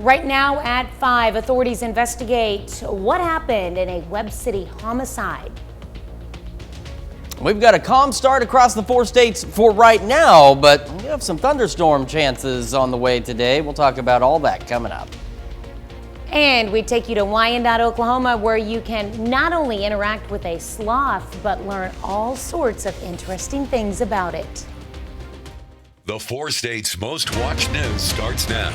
Right now at 5, authorities investigate what happened in a Webb City homicide. We've got a calm start across the 4 states for right now, but we have some thunderstorm chances on the way today. We'll talk about all that coming up. And we take you to Wyandotte, Oklahoma, where you can not only interact with a sloth, but learn all sorts of interesting things about it. The 4 states' most watched news starts now.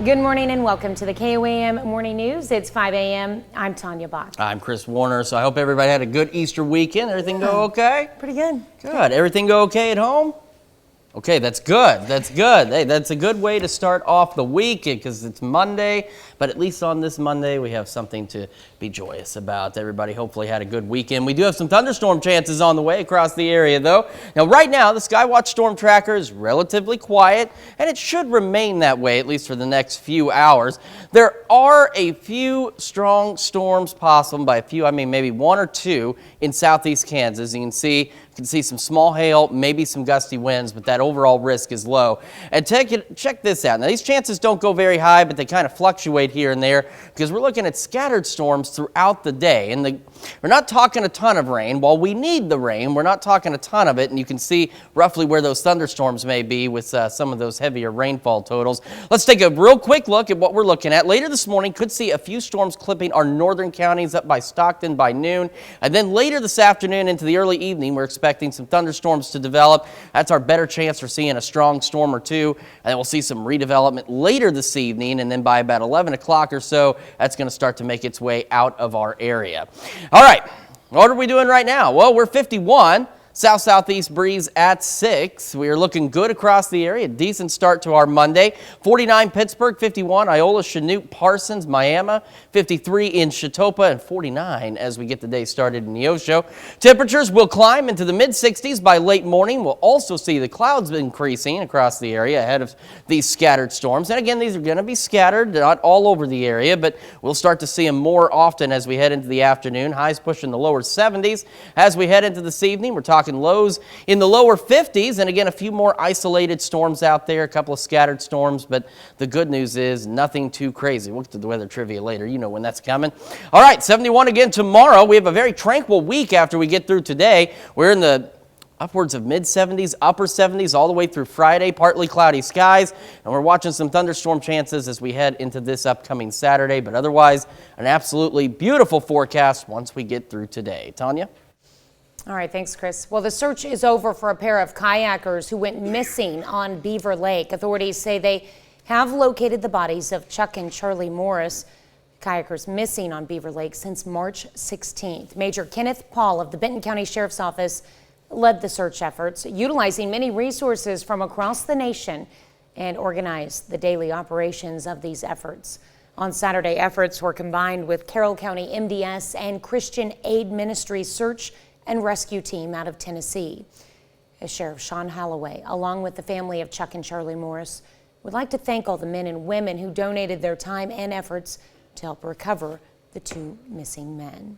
Good morning and welcome to the KOAM Morning News. It's 5 a.m. I'm Tanya Bach. I'm Chris Warner, so I hope everybody had a good Easter weekend. Everything go okay? Pretty good. Good. Everything go okay at home? Okay, that's good. That's good. Hey, that's a good way to start off the week because it's Monday, but at least on this Monday we have something to be joyous about. Everybody hopefully had a good weekend. We do have some thunderstorm chances on the way across the area though. Now right now the Skywatch Storm Tracker is relatively quiet and it should remain that way at least for the next few hours. There are a few strong storms possible. By a few I mean maybe 1 or 2 in southeast Kansas. You can see some small hail, maybe some gusty winds, but that overall risk is low. And check this out. Now, these chances don't go very high, but they kind of fluctuate here and there because we're looking at scattered storms throughout the day. And we're not talking a ton of rain. While we need the rain, we're not talking a ton of it. And you can see roughly where those thunderstorms may be with some of those heavier rainfall totals. Let's take a real quick look at what we're looking at. Later this morning, could see a few storms clipping our northern counties up by Stockton by noon. And then later this afternoon into the early evening, we're expecting some thunderstorms to develop. That's our better chance for seeing a strong storm or two. And then we'll see some redevelopment later this evening. And then by about 11 o'clock or so, that's going to start to make its way out of our area. All right, what are we doing right now? Well, we're 51. South-southeast breeze at 6. We are looking good across the area. Decent start to our Monday. 49 Pittsburgh, 51 Iola, Chanute, Parsons, Miami, 53 in Chetopa, and 49 as we get the day started in Neosho. Temperatures will climb into the mid-60s by late morning. We'll also see the clouds increasing across the area ahead of these scattered storms. And again, these are going to be scattered, not all over the area, but we'll start to see them more often as we head into the afternoon. Highs pushing the lower 70s. As we head into this evening, we're talking lows in the lower 50s, and again a few more isolated storms out there, a couple of scattered storms, but the good news is nothing too crazy. We'll get to the weather trivia later. You know when that's coming. All right, 71 again tomorrow. We have a very tranquil week after we get through today. We're in the upwards of mid-70s, upper 70s all the way through Friday, partly cloudy skies, and we're watching some thunderstorm chances as we head into this upcoming Saturday, but otherwise an absolutely beautiful forecast once we get through today. Tanya? All right, thanks, Chris. Well, the search is over for a pair of kayakers who went missing on Beaver Lake. Authorities say they have located the bodies of Chuck and Charlie Morris, kayakers missing on Beaver Lake since March 16th. Major Kenneth Paul of the Benton County Sheriff's Office led the search efforts, utilizing many resources from across the nation and organized the daily operations of these efforts. On Saturday, efforts were combined with Carroll County MDS and Christian Aid Ministries search and rescue team out of Tennessee. Sheriff Sean Holloway, along with the family of Chuck and Charlie Morris, would like to thank all the men and women who donated their time and efforts to help recover the 2 missing men.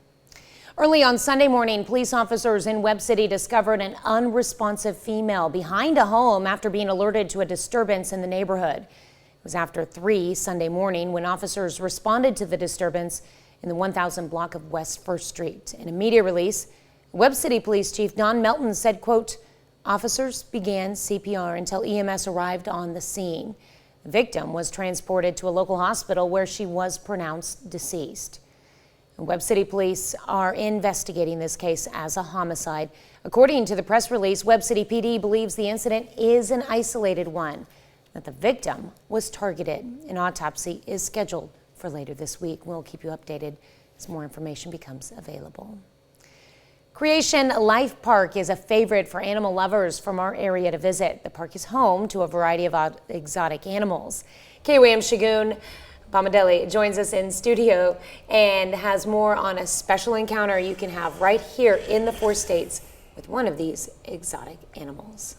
Early on Sunday morning, police officers in Webb City discovered an unresponsive female behind a home after being alerted to a disturbance in the neighborhood. It was after 3 Sunday morning when officers responded to the disturbance in the 1000 block of West 1st Street. In a media release, Webb City Police Chief Don Melton said, quote, officers began CPR until EMS arrived on the scene. The victim was transported to a local hospital where she was pronounced deceased. Webb City Police are investigating this case as a homicide. According to the press release, Webb City PD believes the incident is an isolated one, that the victim was targeted. An autopsy is scheduled for later this week. We'll keep you updated as more information becomes available. Creation Life Park is a favorite for animal lovers from our area to visit. The park is home to a variety of exotic animals. KOAM Shagun Bamadeli joins us in studio and has more on a special encounter you can have right here in the 4 states with one of these exotic animals.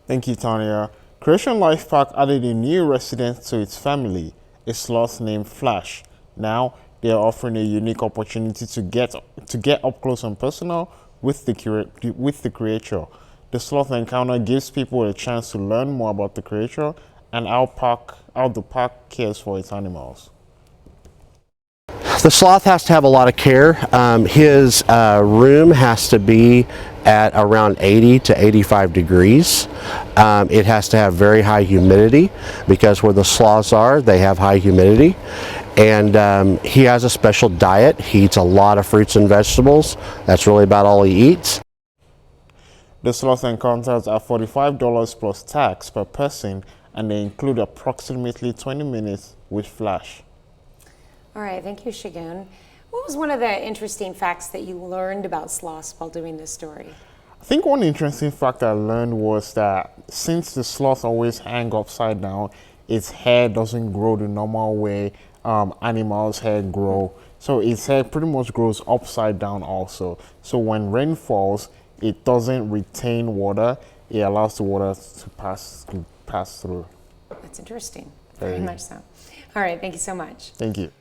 Thank you, Tanya. Creation Life Park added a new resident to its family, a sloth named Flash. Now, they are offering a unique opportunity to get up close and personal with the creature. The sloth encounter gives people a chance to learn more about the creature and how the park cares for its animals. The sloth has to have a lot of care. His room has to be at around 80 to 85 degrees. It has to have very high humidity because where the sloths are, they have high humidity. And he has a special diet. He eats a lot of fruits and vegetables. That's really about all he eats. The sloth encounters are $45 plus tax per person, and they include approximately 20 minutes with Flash. All right, thank you, Shagun. What was one of the interesting facts that you learned about sloths while doing this story? I think one interesting fact I learned was that since the sloths always hang upside down, its hair doesn't grow the normal way animals' hair grow. So its hair pretty much grows upside down also. So when rain falls, it doesn't retain water. It allows the water to pass through. That's interesting. Very much so. All right, thank you so much. Thank you.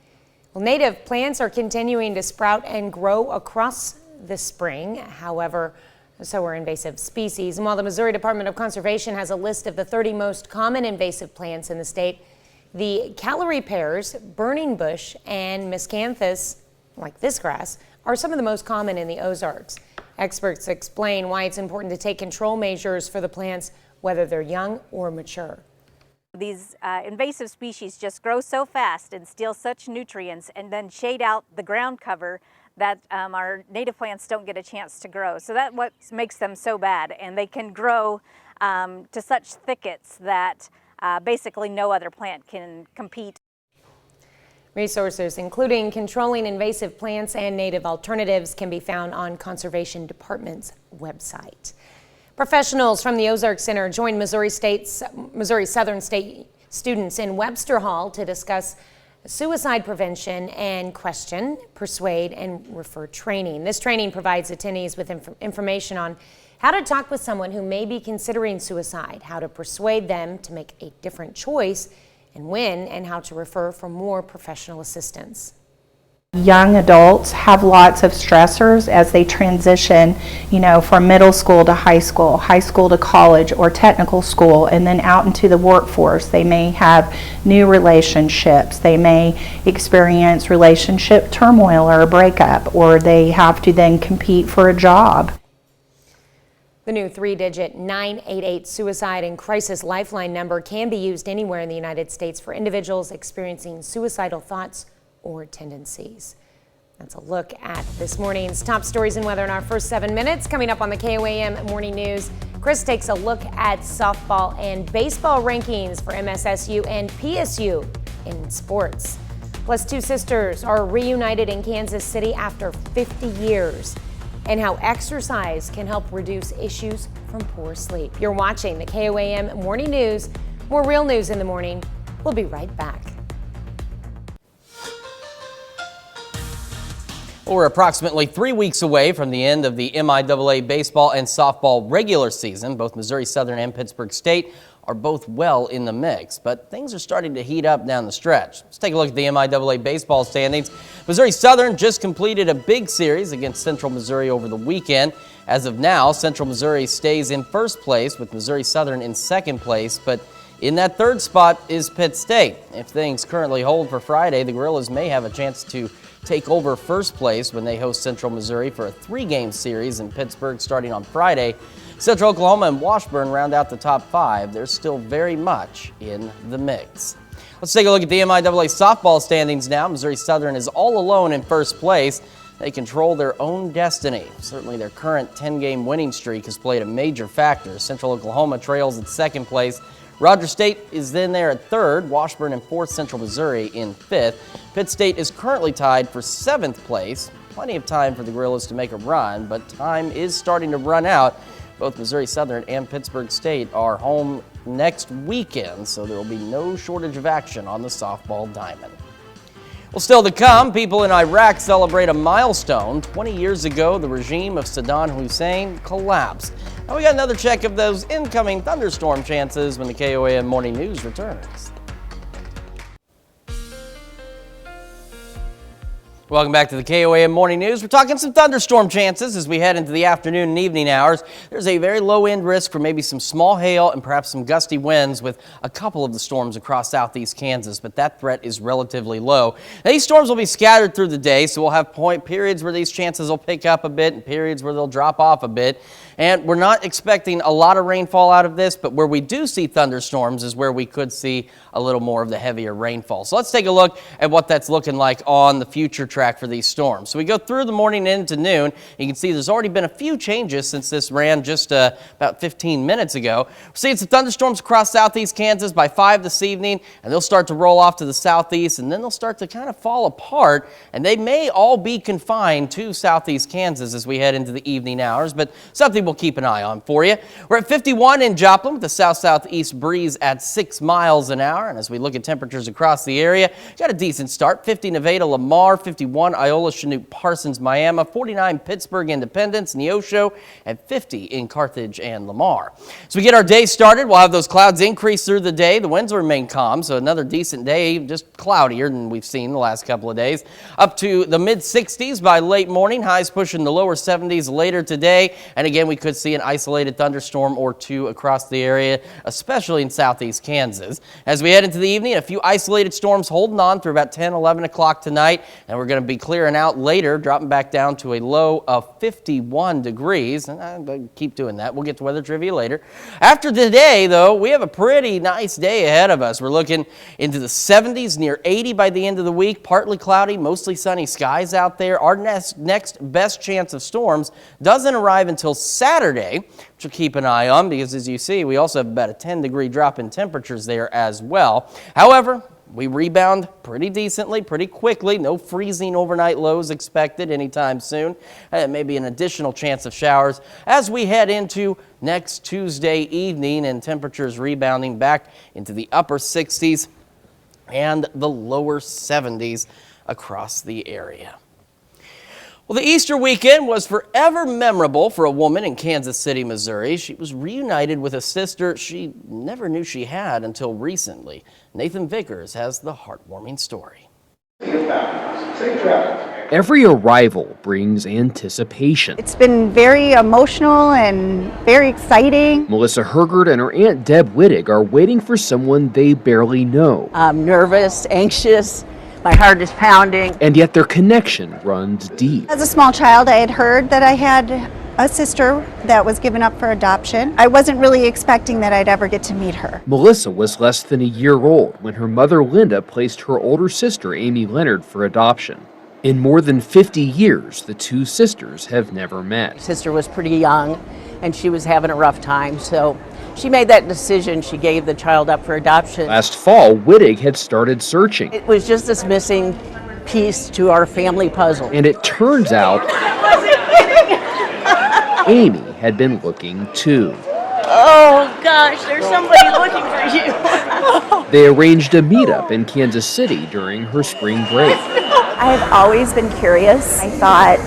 Well, native plants are continuing to sprout and grow across the spring. However, so are invasive species. And while the Missouri Department of Conservation has a list of the 30 most common invasive plants in the state, the calorie pears, burning bush, and miscanthus, like this grass, are some of the most common in the Ozarks. Experts explain why it's important to take control measures for the plants, whether they're young or mature. These invasive species just grow so fast and steal such nutrients and then shade out the ground cover that our native plants don't get a chance to grow. So that's what makes them so bad, and they can grow to such thickets that basically no other plant can compete. Resources, including controlling invasive plants and native alternatives, can be found on Conservation Department's website. Professionals from the Ozark Center joined Missouri Southern State students in Webster Hall to discuss suicide prevention and question, persuade, and refer training. This training provides attendees with information on how to talk with someone who may be considering suicide, how to persuade them to make a different choice, and when, and how to refer for more professional assistance. Young adults have lots of stressors as they transition, from middle school to high school to college or technical school, and then out into the workforce. They may have new relationships, they may experience relationship turmoil or a breakup, or they have to then compete for a job. The new 3-digit 988 Suicide and Crisis Lifeline number can be used anywhere in the United States for individuals experiencing suicidal thoughts or tendencies. That's a look at this morning's top stories and weather in our first 7 minutes. Coming up on the KOAM Morning News, Chris takes a look at softball and baseball rankings for MSSU and PSU in sports. Plus, two sisters are reunited in Kansas City after 50 years. And how exercise can help reduce issues from poor sleep. You're watching the KOAM Morning News. More real news in the morning. We'll be right back. Well, we're approximately 3 weeks away from the end of the MIAA baseball and softball regular season. Both Missouri Southern and Pittsburgh State are both well in the mix, but things are starting to heat up down the stretch. Let's take a look at the MIAA baseball standings. Missouri Southern just completed a big series against Central Missouri over the weekend. As of now, Central Missouri stays in first place with Missouri Southern in second place, but in that third spot is Pitt State. If things currently hold for Friday, the Gorillas may have a chance to take over first place when they host Central Missouri for a 3-game series in Pittsburgh starting on Friday. Central Oklahoma and Washburn round out the top 5. They're still very much in the mix. Let's take a look at the MIAA softball standings now. Missouri Southern is all alone in first place. They control their own destiny. Certainly their current 10-game winning streak has played a major factor. Central Oklahoma trails at second place. Rogers State is then there at third, Washburn in fourth, Central Missouri in fifth. Pitt State is currently tied for 7th place. Plenty of time for the Gorillas to make a run, but time is starting to run out. Both Missouri Southern and Pittsburgh State are home next weekend, so there will be no shortage of action on the softball diamond. Well, still to come, people in Iraq celebrate a milestone. 20 years ago, the regime of Saddam Hussein collapsed. Now we got another check of those incoming thunderstorm chances when the KOAM Morning News returns. Welcome back to the KOAM Morning News. We're talking some thunderstorm chances as we head into the afternoon and evening hours. There's a very low end risk for maybe some small hail and perhaps some gusty winds with a couple of the storms across southeast Kansas, but that threat is relatively low. Now, these storms will be scattered through the day, so we'll have periods where these chances will pick up a bit and periods where they'll drop off a bit. And we're not expecting a lot of rainfall out of this, but where we do see thunderstorms is where we could see a little more of the heavier rainfall. So let's take a look at what that's looking like on the future track for these storms. So we go through the morning into noon. You can see there's already been a few changes since this ran just about 15 minutes ago. We're seeing some thunderstorms across southeast Kansas by 5 this evening, and they'll start to roll off to the southeast, and then they'll start to kind of fall apart, and they may all be confined to southeast Kansas as we head into the evening hours, but something we'll keep an eye on for you. We're at 51 in Joplin with a south-southeast breeze at 6 miles an hour. And as we look at temperatures across the area, got a decent start. 50 Nevada, Lamar, 51 Iola, Chinook, Parsons, Miami, 49 Pittsburgh, Independence, Neosho, and 50 in Carthage and Lamar. As we get our day started, we'll have those clouds increase through the day. The winds will remain calm, so another decent day, just cloudier than we've seen the last couple of days. Up to the mid-60s by late morning, highs pushing the lower 70s later today. And again, we could see an isolated thunderstorm or two across the area, especially in southeast Kansas. As we head into the evening, a few isolated storms holding on through about 10, 11 o'clock tonight, and we're going to be clearing out later, dropping back down to a low of 51 degrees. And I'll keep doing that. We'll get to weather trivia later. After today, though, we have a pretty nice day ahead of us. We're looking into the 70s, near 80 by the end of the week, partly cloudy, mostly sunny skies out there. Our next best chance of storms doesn't arrive until Saturday, which we'll keep an eye on because, as you see, we also have about a 10-degree drop in temperatures there as well. However, we rebound pretty decently, pretty quickly. No freezing overnight lows expected anytime soon. Maybe an additional chance of showers as we head into next Tuesday evening, and temperatures rebounding back into the upper 60s and the lower 70s across the area. Well, the Easter weekend was forever memorable for a woman in Kansas City, Missouri. She was reunited with a sister she never knew she had until recently. Nathan Vickers has the heartwarming story. Every arrival brings anticipation. It's been very emotional and very exciting. Melissa Hergert and her Aunt Deb Wittig are waiting for someone they barely know. I'm nervous, anxious. My heart is pounding. And yet their connection runs deep. As a small child, I had heard that I had a sister that was given up for adoption. I wasn't really expecting that I'd ever get to meet her. Melissa was less than a year old when her mother Linda placed her older sister Amy Leonard for adoption. In more than 50 years, the two sisters have never met. Sister was pretty young and she was having a rough time, so she made that decision. She gave the child up for adoption. Last fall, Wittig had started searching. It was just this missing piece to our family puzzle. And it turns out Amy had been looking too. Oh gosh, there's somebody looking for you. They arranged a meetup in Kansas City during her spring break. I've always been curious. I thought,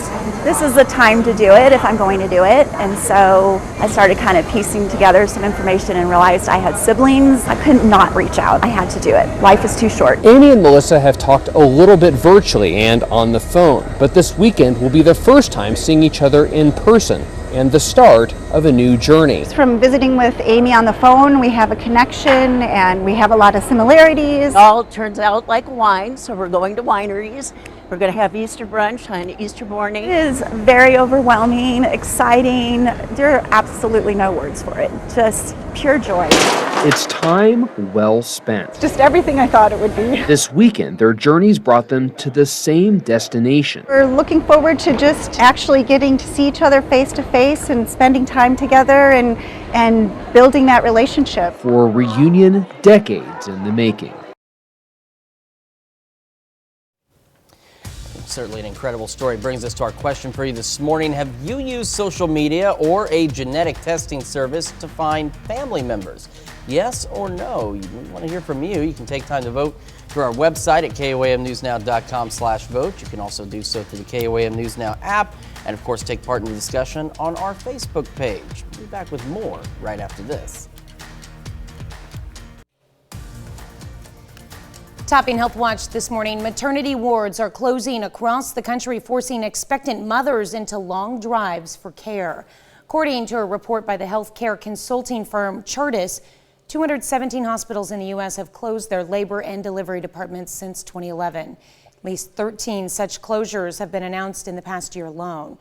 this is the time to do it if I'm going to do it. And so I started kind of piecing together some information and realized I had siblings. I couldn't not reach out. I had to do it. Life is too short. Amy and Melissa have talked a little bit virtually and on the phone, but this weekend will be the first time seeing each other in person and the start of a new journey. From visiting with Amy on the phone, we have a connection and we have a lot of similarities. It all turns out like wine, so we're going to wineries. We're going to have Easter brunch on Easter morning. It is very overwhelming, exciting. There are absolutely no words for it. Just pure joy. It's time well spent. Just everything I thought it would be. This weekend, their journeys brought them to the same destination. We're looking forward to just actually getting to see each other face to face and spending time together and building that relationship. For a reunion decades in the making. Certainly an incredible story. Brings us to our question for you this morning. Have you used social media or a genetic testing service to find family members? Yes or no? We want to hear from you. You can take time to vote through our website at KOAMNewsNow.com/vote. You can also do so through the KOAM News Now app, and of course take part in the discussion on our Facebook page. We'll be back with more right after this. Topping Health Watch this morning, maternity wards are closing across the country, forcing expectant mothers into long drives for care. According to a report by the healthcare consulting firm Chartis, 217 hospitals in the U.S. have closed their labor and delivery departments since 2011. At least 13 such closures have been announced in the past year alone.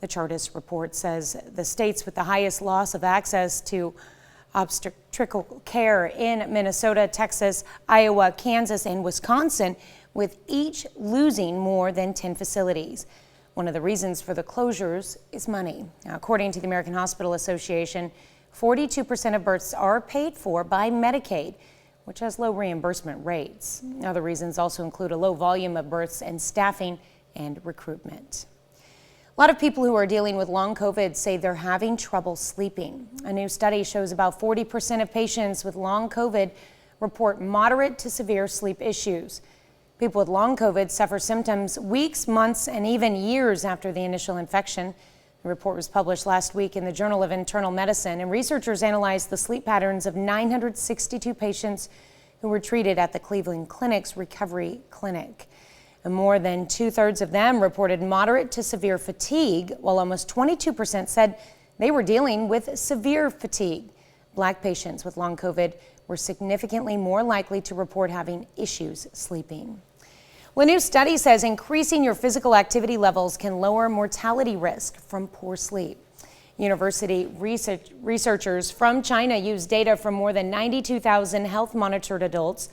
The Chartis report says the states with the highest loss of access to obstetrical care in Minnesota, Texas, Iowa, Kansas, and Wisconsin, with each losing more than 10 facilities. One of the reasons for the closures is money. Now, according to the American Hospital Association, 42% of births are paid for by Medicaid, which has low reimbursement rates. Other reasons also include a low volume of births and staffing and recruitment. A lot of people who are dealing with long COVID say they're having trouble sleeping. A new study shows about 40% of patients with long COVID report moderate to severe sleep issues. People with long COVID suffer symptoms weeks, months, and even years after the initial infection. The report was published last week in the Journal of Internal Medicine, and researchers analyzed the sleep patterns of 962 patients who were treated at the Cleveland Clinic's Recovery Clinic. And more than 2/3 of them reported moderate to severe fatigue, while almost 22% said they were dealing with severe fatigue. Black patients with long COVID were significantly more likely to report having issues sleeping. Well, a new study says increasing your physical activity levels can lower mortality risk from poor sleep. University researchers from China used data from more than 92,000 health monitored adults.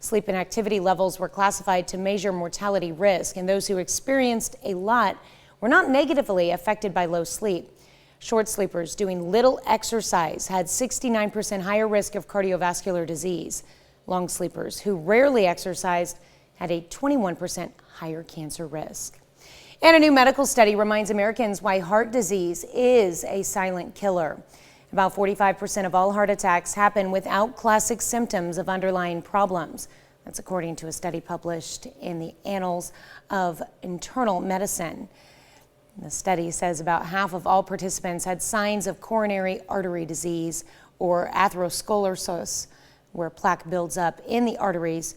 Sleep and activity levels were classified to measure mortality risk, and those who experienced a lot were not negatively affected by low sleep. Short sleepers doing little exercise had 69% higher risk of cardiovascular disease. Long sleepers who rarely exercised had a 21% higher cancer risk. And a new medical study reminds Americans why heart disease is a silent killer. About 45% of all heart attacks happen without classic symptoms of underlying problems. That's according to a study published in the Annals of Internal Medicine. The study says about half of all participants had signs of coronary artery disease or atherosclerosis, where plaque builds up in the arteries,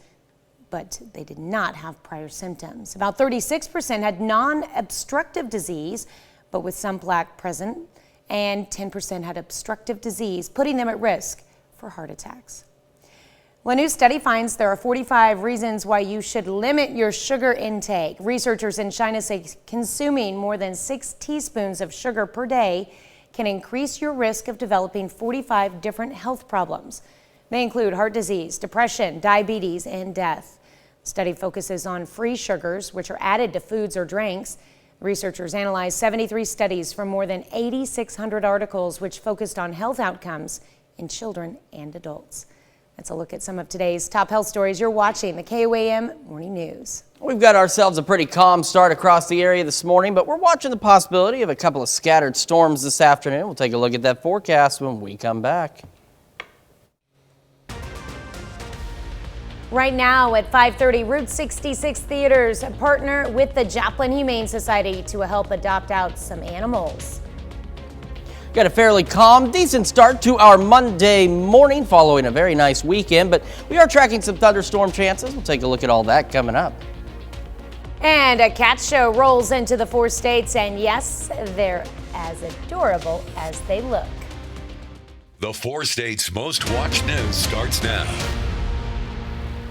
but they did not have prior symptoms. About 36% had non-obstructive disease, but with some plaque present, and 10% had obstructive disease, putting them at risk for heart attacks. Well, a new study finds there are 45 reasons why you should limit your sugar intake. Researchers in China say consuming more than 6 teaspoons of sugar per day can increase your risk of developing 45 different health problems. They include heart disease, depression, diabetes, and death. The study focuses on free sugars, which are added to foods or drinks. Researchers analyzed 73 studies from more than 8,600 articles, which focused on health outcomes in children and adults. That's a look at some of today's top health stories. You're watching the KOAM Morning News. We've got ourselves a pretty calm start across the area this morning, but we're watching the possibility of a couple of scattered storms this afternoon. We'll take a look at that forecast when we come back. Right now at 5:30, Route 66 Theaters partner with the Joplin Humane Society to help adopt out some animals. Got a fairly calm, decent start to our Monday morning following a very nice weekend, but we are tracking some thunderstorm chances. We'll take a look at all that coming up. And a cat show rolls into the 4 states, and yes, they're as adorable as they look. The 4 states' most watched news starts now.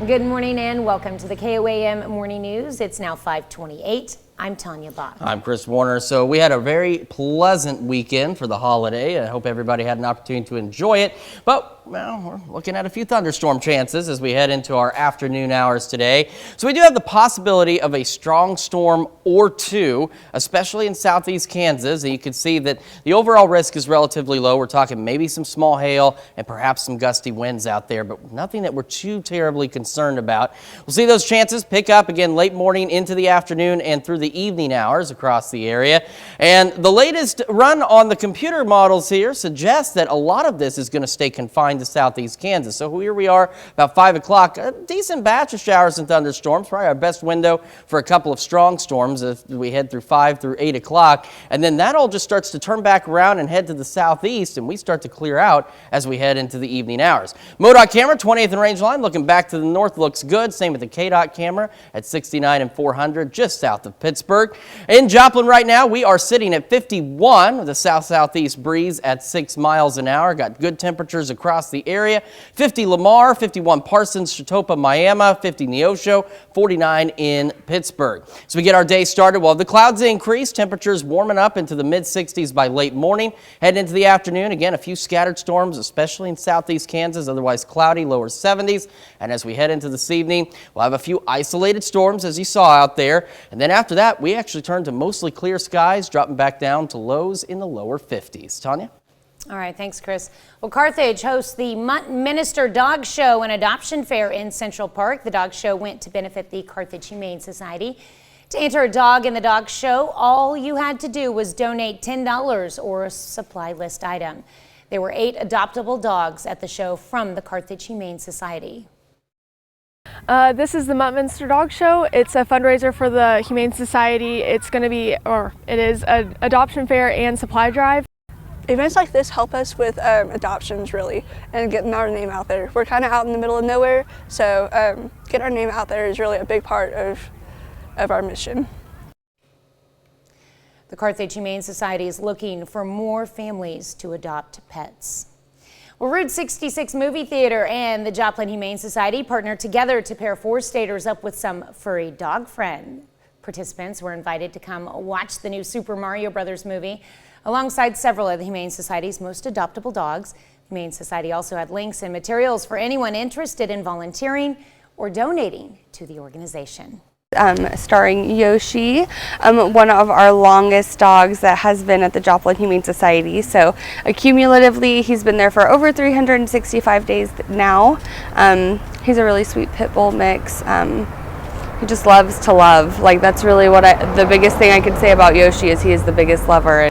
Good morning and welcome to the KOAM Morning News. It's now 5:28. I'm Tanya Bach. I'm Chris Warner. So we had a very pleasant weekend for the holiday. I hope everybody had an opportunity to enjoy it. But, well, we're looking at a few thunderstorm chances as we head into our afternoon hours today. So we do have the possibility of a strong storm or two, especially in southeast Kansas. And you can see that the overall risk is relatively low. We're talking maybe some small hail and perhaps some gusty winds out there, but nothing that we're too terribly concerned about. We'll see those chances pick up again late morning into the afternoon and through the evening hours across the area. And the latest run on the computer models here suggests that a lot of this is going to stay confined to southeast Kansas. So here we are about 5 o'clock, a decent batch of showers and thunderstorms, probably our best window for a couple of strong storms as we head through 5 through 8 o'clock. And then that all just starts to turn back around and head to the southeast, and we start to clear out as we head into the evening hours. MoDOT camera, 20th and Range line, looking back to the north, looks good. Same with the KDOT camera at 69 and 400, just south of Pittsburgh. In Joplin right now, we are sitting at 51 with a south-southeast breeze at 6 miles an hour. Got good temperatures across the area. 50 Lamar, 51 Parsons, Chetopa, Miami, 50 Neosho, 49 in Pittsburgh. So we get our day started. Well, the clouds increase, temperatures warming up into the mid-60s by late morning. Heading into the afternoon, again, a few scattered storms, especially in southeast Kansas, otherwise cloudy, lower 70s. And as we head into this evening, we'll have a few isolated storms, as you saw out there. And then after that, we actually turn to mostly clear skies, dropping back down to lows in the lower 50s. Tanya? All right, thanks, Chris. Well, Carthage hosts the Minster Dog Show and Adoption Fair in Central Park. The dog show went to benefit the Carthage Humane Society. To enter a dog in the dog show, all you had to do was donate $10 or a supply list item. There were 8 adoptable dogs at the show from the Carthage Humane Society. This is the Minster Dog Show. It's a fundraiser for the Humane Society. It is an adoption fair and supply drive. Events like this help us with adoptions, really, and getting our name out there. We're kind of out in the middle of nowhere, so getting our name out there is really a big part of our mission. The Carthage Humane Society is looking for more families to adopt pets. Well, Route 66 Movie Theater and the Joplin Humane Society partnered together to pair 4-staters up with some furry dog friend. Participants were invited to come watch the new Super Mario Brothers movie alongside several of the Humane Society's most adoptable dogs. The Humane Society also had links and materials for anyone interested in volunteering or donating to the organization. Starring Yoshi, one of our longest dogs that has been at the Joplin Humane Society. So cumulatively, he's been there for over 365 days now. He's a really sweet pit bull mix. He just loves to love. Like, that's really the biggest thing I could say about Yoshi is he is the biggest lover.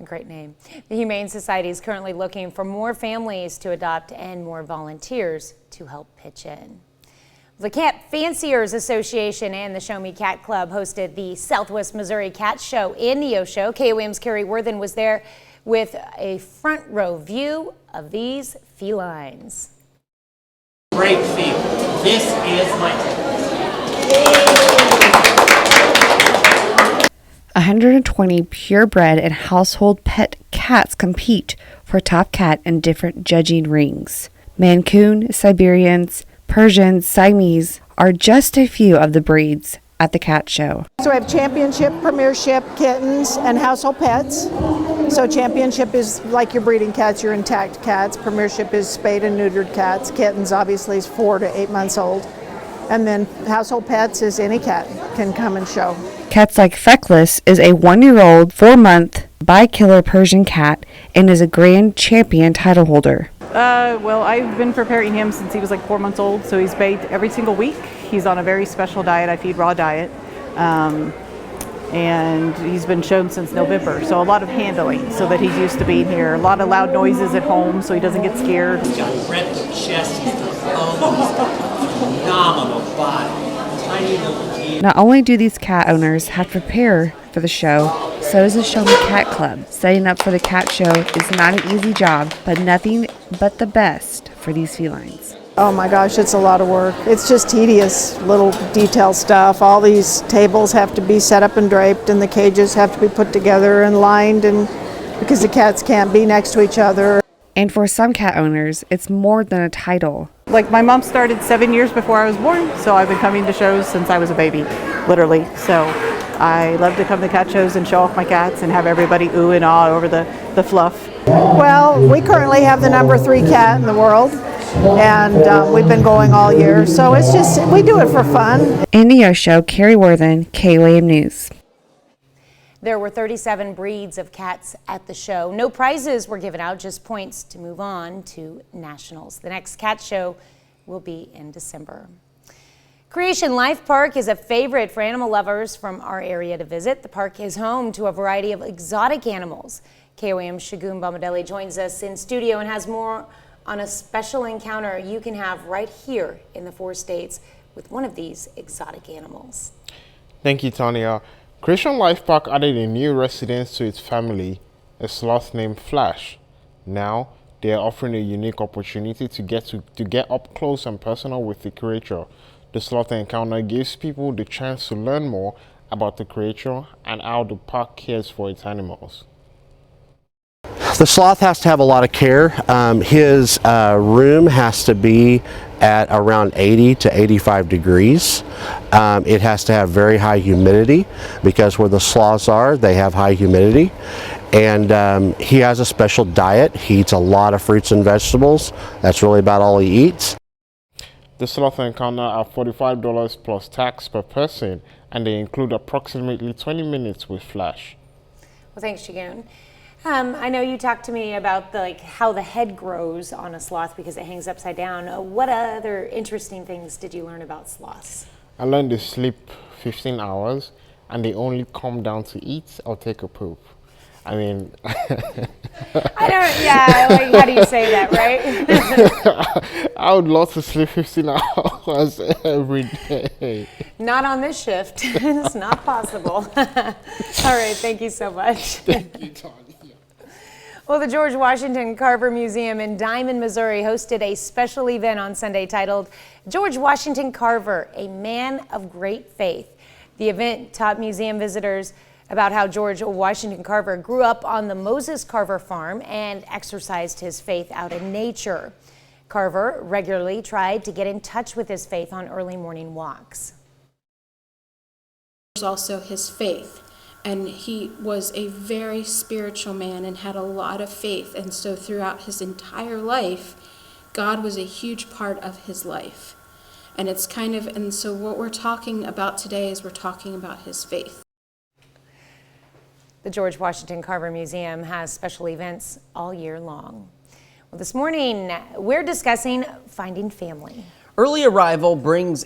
Great name. The Humane Society is currently looking for more families to adopt and more volunteers to help pitch in. The Cat Fanciers Association and the Show Me Cat Club hosted the Southwest Missouri Cat Show in Neosho. KOAM's Carrie Worthen was there with a front row view of these felines. Great feel. This is my 120 purebred and household pet cats compete for top cat in different judging rings. Mancoon, Siberians, Persians, Siamese are just a few of the breeds at the cat show. So we have championship, premiership, kittens, and household pets. So championship is like your breeding cats, your intact cats. Premiership is spayed and neutered cats. Kittens obviously is 4 to 8 months old. And then household pets is any cat can come and show. Cats Like Feckless is a 1-year-old, 4-month bi-killer Persian cat and is a grand champion title holder. Well, I've been preparing him since he was like 4 months old, so he's bathed every single week. He's on a very special diet. I feed raw diet. And he's been shown since November, so a lot of handling so that he's used to being here. A lot of loud noises at home so he doesn't get scared. He's got breadth of chest, he's got bone, he's got a phenomenal body. Tiny little ears. Not only do these cat owners have to prepare for the show, so does the Show Me Cat Club. Setting up for the cat show is not an easy job, but nothing but the best for these felines. Oh my gosh, it's a lot of work. It's just tedious little detail stuff. All these tables have to be set up and draped, and the cages have to be put together and lined, and because the cats can't be next to each other. And for some cat owners, it's more than a title. Like, my mom started 7 years before I was born, so I've been coming to shows since I was a baby, literally. So I love to come to cat shows and show off my cats and have everybody ooh and ah over the fluff. Well, we currently have the number 3 cat in the world, and we've been going all year, so it's just, we do it for fun. In Neosho, Carrie Worthen, KOAM News. There were 37 breeds of cats at the show. No prizes were given out, just points to move on to nationals. The next cat show will be in December. Creation Life Park is a favorite for animal lovers from our area to visit. The park is home to a variety of exotic animals. KOAM Shagun Bomadelli joins us in studio and has more on a special encounter you can have right here in the 4 states with one of these exotic animals. Thank you, Tanya. Christian Life Park added a new resident to its family, a sloth named Flash. Now, they are offering a unique opportunity to get up close and personal with the creature. The sloth encounter gives people the chance to learn more about the creature and how the park cares for its animals. The sloth has to have a lot of care. His room has to be at around 80 to 85 degrees. It has to have very high humidity because where the sloths are, they have high humidity. And he has a special diet. He eats a lot of fruits and vegetables. That's really about all he eats. The sloth encounter are $45 plus tax per person, and they include approximately 20 minutes with Flash. Well, thanks, Shagun. I know you talked to me about how the head grows on a sloth because it hangs upside down. What other interesting things did you learn about sloths? I learned they sleep 15 hours and they only come down to eat or take a poop. I mean, how do you say that, right? I would love to sleep 15 hours every day. Not on this shift. It's not possible. All right, thank you so much. Thank you, Tanya. Well, the George Washington Carver Museum in Diamond, Missouri hosted a special event on Sunday titled George Washington Carver, a Man of Great Faith. The event taught museum visitors about how George Washington Carver grew up on the Moses Carver farm and exercised his faith out in nature. Carver regularly tried to get in touch with his faith on early morning walks. There's also his faith. And he was a very spiritual man and had a lot of faith. And so throughout his entire life, God was a huge part of his life. And so what we're talking about today is we're talking about his faith. The George Washington Carver Museum has special events all year long. Well, this morning, we're discussing finding family. Every arrival brings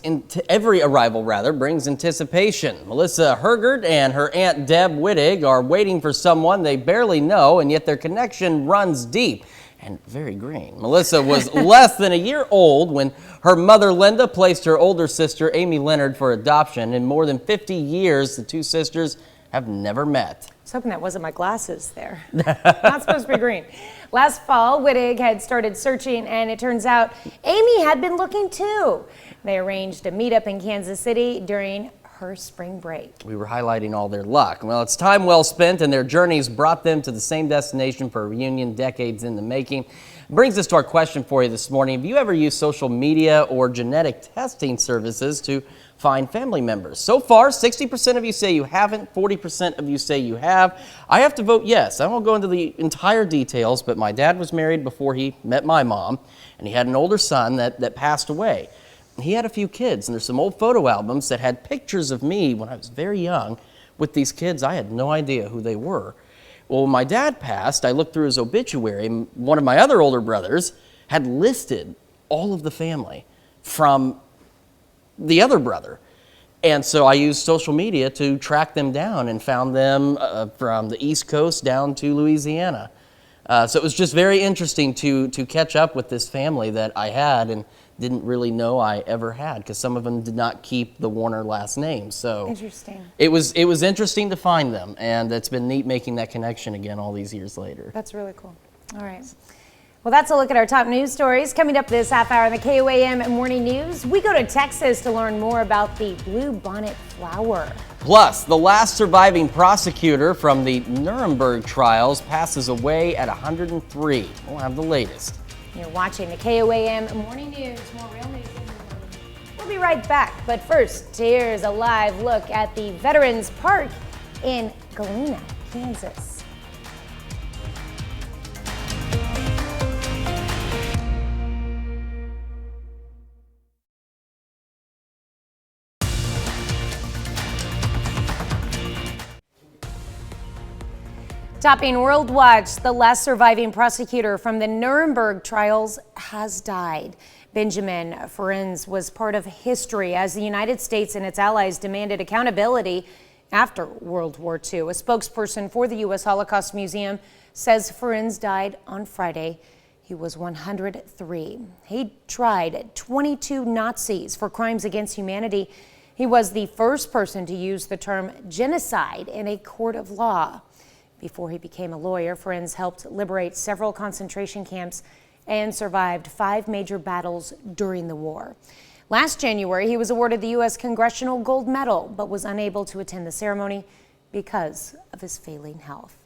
anticipation. Melissa Hergert and her Aunt Deb Wittig are waiting for someone they barely know, and yet their connection runs deep and very green. Melissa was less than a year old when her mother Linda placed her older sister Amy Leonard for adoption. In more than 50 years, the two sisters have never met. I was hoping that wasn't my glasses there. Not supposed to be green. Last fall, Wittig had started searching, and it turns out Amy had been looking too. They arranged a meetup in Kansas City during her spring break. We were highlighting all their luck. Well, it's time well spent, and their journeys brought them to the same destination for a reunion decades in the making. Brings us to our question for you this morning. Have you ever used social media or genetic testing services to find family members? So far, 60% of you say you haven't, 40% of you say you have. I have to vote yes. I won't go into the entire details, but my dad was married before he met my mom, and he had an older son that passed away. He had a few kids, and there's some old photo albums that had pictures of me when I was very young with these kids. I had no idea who they were. Well, when my dad passed, I looked through his obituary, and one of my other older brothers had listed all of the family from the other brother. And so I used social media to track them down and found them from the East Coast down to Louisiana. So it was just very interesting to catch up with this family that I had and didn't really know I ever had, because some of them did not keep the Warner last name. So interesting. It was interesting to find them, and it's been neat making that connection again all these years later. That's really cool. All right. Well, that's a look at our top news stories. Coming up this half hour in the KOAM Morning News, we go to Texas to learn more about the blue bonnet flower. Plus, the last surviving prosecutor from the Nuremberg trials passes away at 103. We'll have the latest. You're watching the KOAM Morning News. More real news in the morning. We'll be right back, but first, here's a live look at the Veterans Park in Galena, Kansas. Topping World Watch, the last surviving prosecutor from the Nuremberg trials has died. Benjamin Ferencz was part of history as the United States and its allies demanded accountability after World War II. A spokesperson for the U.S. Holocaust Museum says friends died on Friday. He was 103. He tried 22 Nazis for crimes against humanity. He was the first person to use the term genocide in a court of law. Before he became a lawyer, Friends helped liberate several concentration camps and survived 5 major battles during the war. Last January, he was awarded the U.S. Congressional Gold Medal, but was unable to attend the ceremony because of his failing health.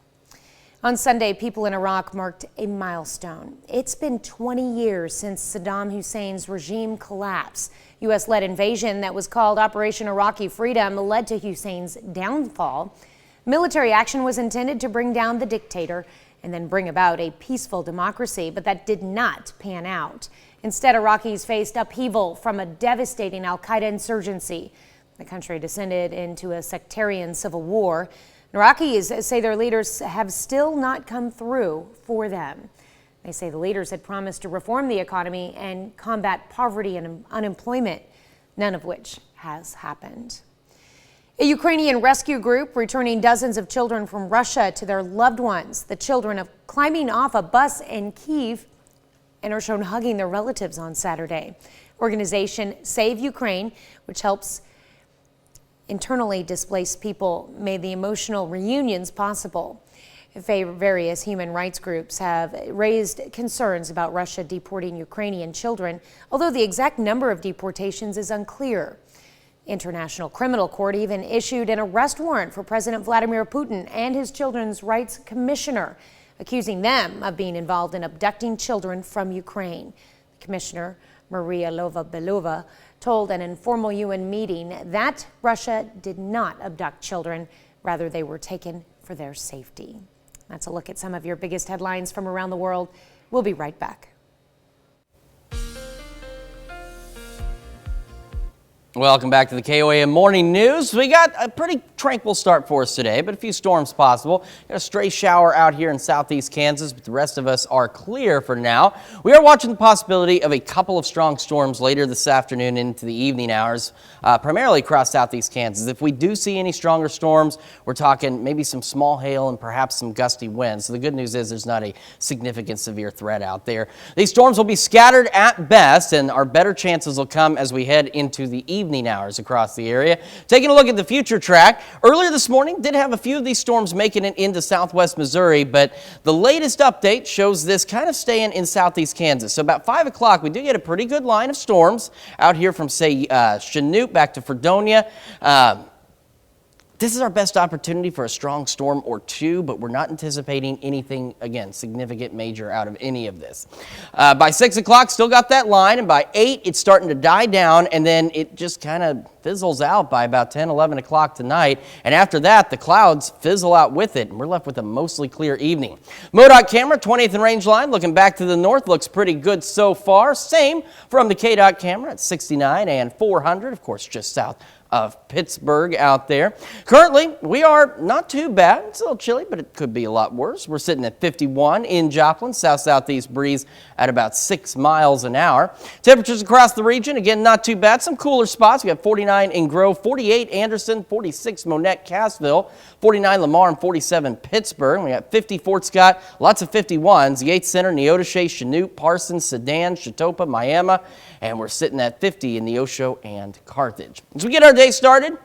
On Sunday, people in Iraq marked a milestone. It's been 20 years since Saddam Hussein's regime collapse. U.S.-led invasion that was called Operation Iraqi Freedom led to Hussein's downfall. Military action was intended to bring down the dictator and then bring about a peaceful democracy, but that did not pan out. Instead, Iraqis faced upheaval from a devastating al-Qaeda insurgency. The country descended into a sectarian civil war. Iraqis say their leaders have still not come through for them. They say the leaders had promised to reform the economy and combat poverty and unemployment, none of which has happened. A Ukrainian rescue group returning dozens of children from Russia to their loved ones. The children of climbing off a bus in Kyiv and are shown hugging their relatives on Saturday. Organization Save Ukraine, which helps internally displaced people, made the emotional reunions possible. Various human rights groups have raised concerns about Russia deporting Ukrainian children, although the exact number of deportations is unclear. International Criminal Court even issued an arrest warrant for President Vladimir Putin and his Children's Rights Commissioner, accusing them of being involved in abducting children from Ukraine. The commissioner, Maria Lvova-Belova, told an informal UN meeting that Russia did not abduct children, rather they were taken for their safety. That's a look at some of your biggest headlines from around the world. We'll be right back. Welcome back to the KOAM Morning News. We got a pretty tranquil start for us today, but a few storms possible. Got a stray shower out here in southeast Kansas, but the rest of us are clear for now. We are watching the possibility of a couple of strong storms later this afternoon into the evening hours, primarily across southeast Kansas. If we do see any stronger storms, we're talking maybe some small hail and perhaps some gusty winds. So the good news is there's not a significant severe threat out there. These storms will be scattered at best, and our better chances will come as we head into the evening hours across the area. Taking a look at the future track, earlier this morning did have a few of these storms making it into southwest Missouri, but the latest update shows this kind of staying in southeast Kansas. So about 5 o'clock, we do get a pretty good line of storms out here from, say, Chanute back to Fredonia. This is our best opportunity for a strong storm or two, but we're not anticipating anything, again, significant major out of any of this. By 6 o'clock, still got that line, and by 8, it's starting to die down, and then it just kind of fizzles out by about 10, 11 o'clock tonight. And after that, the clouds fizzle out with it, and we're left with a mostly clear evening. MoDOT camera, 20th and range line, looking back to the north, looks pretty good so far. Same from the KDOT camera at 69 and 400, of course, just south of Pittsburgh out there. Currently, we are not too bad. It's a little chilly, but it could be a lot worse. We're sitting at 51 in Joplin, south-southeast breeze at about 6 miles an hour. Temperatures across the region, again, not too bad. Some cooler spots. We have 49 in Grove, 48 Anderson, 46 Monette, Cassville, 49 Lamar, and 47 Pittsburgh. We got 50 Fort Scott, lots of 51s. Yates Center, Neodesha, Chanute, Parsons, Sedan, Chatopa, Miami, and we're sitting at 50 in Neosho and Carthage. As we get our day started,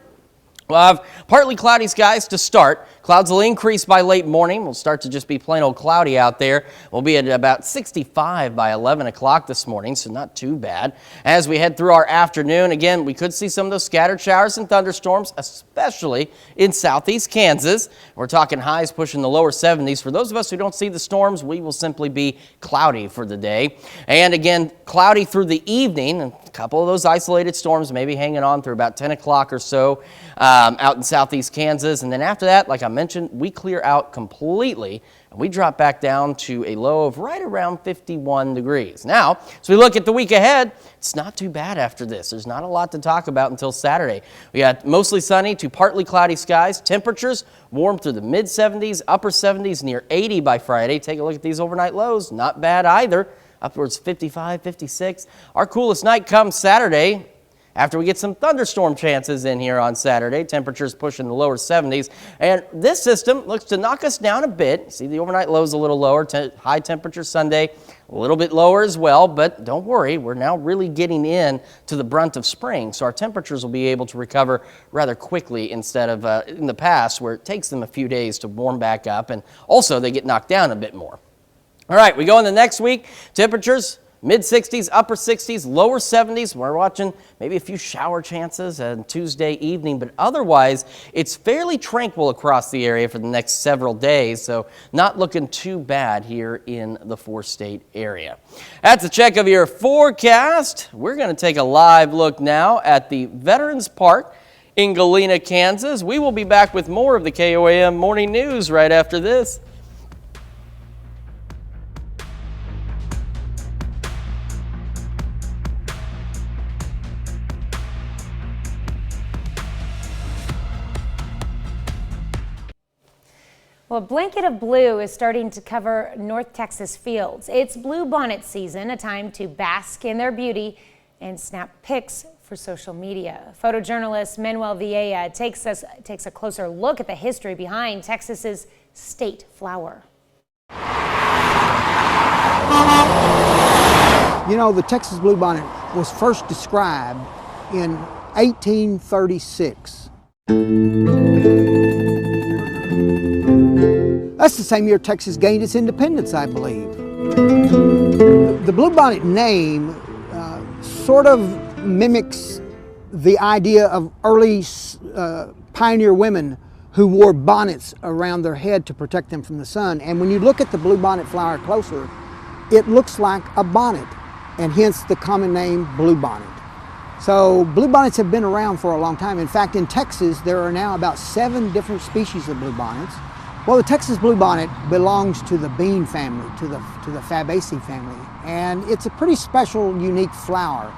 we'll have partly cloudy skies to start. Clouds will increase by late morning. We'll start to just be plain old cloudy out there. We'll be at about 65 by 11 o'clock this morning, so not too bad. As we head through our afternoon, again, we could see some of those scattered showers and thunderstorms, especially in southeast Kansas. We're talking highs pushing the lower 70s. For those of us who don't see the storms, we will simply be cloudy for the day. And again, cloudy through the evening. A couple of those isolated storms maybe hanging on through about 10 o'clock or so out in southeast Kansas. And then after that, like I mentioned, we clear out completely and we drop back down to a low of right around 51 degrees. Now, as we look at the week ahead, it's not too bad after this. There's not a lot to talk about until Saturday. We got mostly sunny to partly cloudy skies. Temperatures warm through the mid 70s, upper 70s, near 80 by Friday. Take a look at these overnight lows. Not bad either. Upwards 55, 56. Our coolest night comes Saturday after we get some thunderstorm chances in here on Saturday. Temperatures pushing the lower 70s. And this system looks to knock us down a bit. See, the overnight low is a little lower. High temperature Sunday, a little bit lower as well. But don't worry, we're now really getting in to the brunt of spring. So our temperatures will be able to recover rather quickly instead of in the past where it takes them a few days to warm back up. And also they get knocked down a bit more. All right, we go into next week. Temperatures mid-60s, upper 60s, lower 70s. We're watching maybe a few shower chances on Tuesday evening, but otherwise it's fairly tranquil across the area for the next several days, so not looking too bad here in the four-state area. That's a check of your forecast. We're going to take a live look now at the Veterans Park in Galena, Kansas. We will be back with more of the KOAM Morning News right after this. Well, a blanket of blue is starting to cover North Texas fields. It's bluebonnet season, a time to bask in their beauty and snap pics for social media. Photojournalist Manuel Villa takes a closer look at the history behind Texas's state flower. You know, the Texas bluebonnet was first described in 1836. That's the same year Texas gained its independence, I believe. The bluebonnet name sort of mimics the idea of early pioneer women who wore bonnets around their head to protect them from the sun. And when you look at the bluebonnet flower closer, it looks like a bonnet, and hence the common name bluebonnet. So bluebonnets have been around for a long time. In fact, in Texas, there are now about 7 different species of bluebonnets. Well, the Texas bluebonnet belongs to the bean family, to the Fabaceae family, and it's a pretty special, unique flower.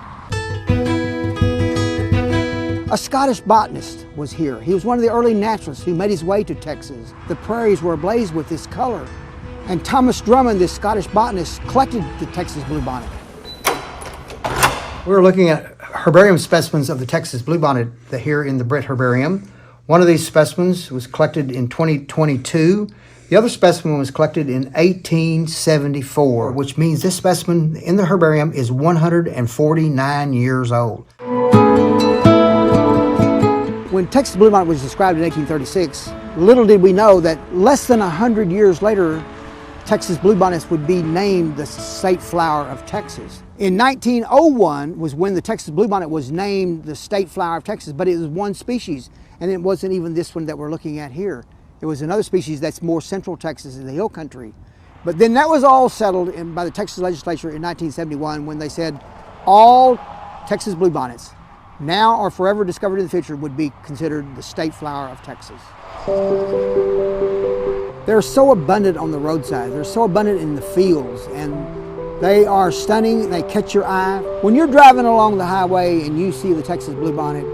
A Scottish botanist was here. He was one of the early naturalists who made his way to Texas. The prairies were ablaze with this color, and Thomas Drummond, this Scottish botanist, collected the Texas bluebonnet. We're looking at herbarium specimens of the Texas bluebonnet here in the Britt Herbarium. One of these specimens was collected in 2022. The other specimen was collected in 1874, which means this specimen in the herbarium is 149 years old. When Texas bluebonnet was described in 1836, little did we know that less than 100 years later, Texas bluebonnets would be named the state flower of Texas. In 1901 was when the Texas bluebonnet was named the state flower of Texas, but it was one species, and it wasn't even this one that we're looking at here. It was another species that's more central Texas in the hill country. But then that was all settled by the Texas legislature in 1971 when they said all Texas bluebonnets, now or forever discovered in the future, would be considered the state flower of Texas. They're so abundant on the roadside, they're so abundant in the fields, and they are stunning, they catch your eye. When you're driving along the highway and you see the Texas bluebonnet,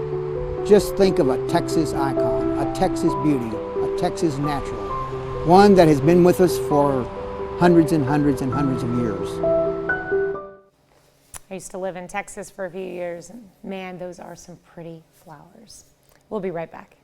just think of a Texas icon, a Texas beauty, a Texas natural, one that has been with us for hundreds and hundreds and hundreds of years. I used to live in Texas for a few years, and man, those are some pretty flowers. We'll be right back.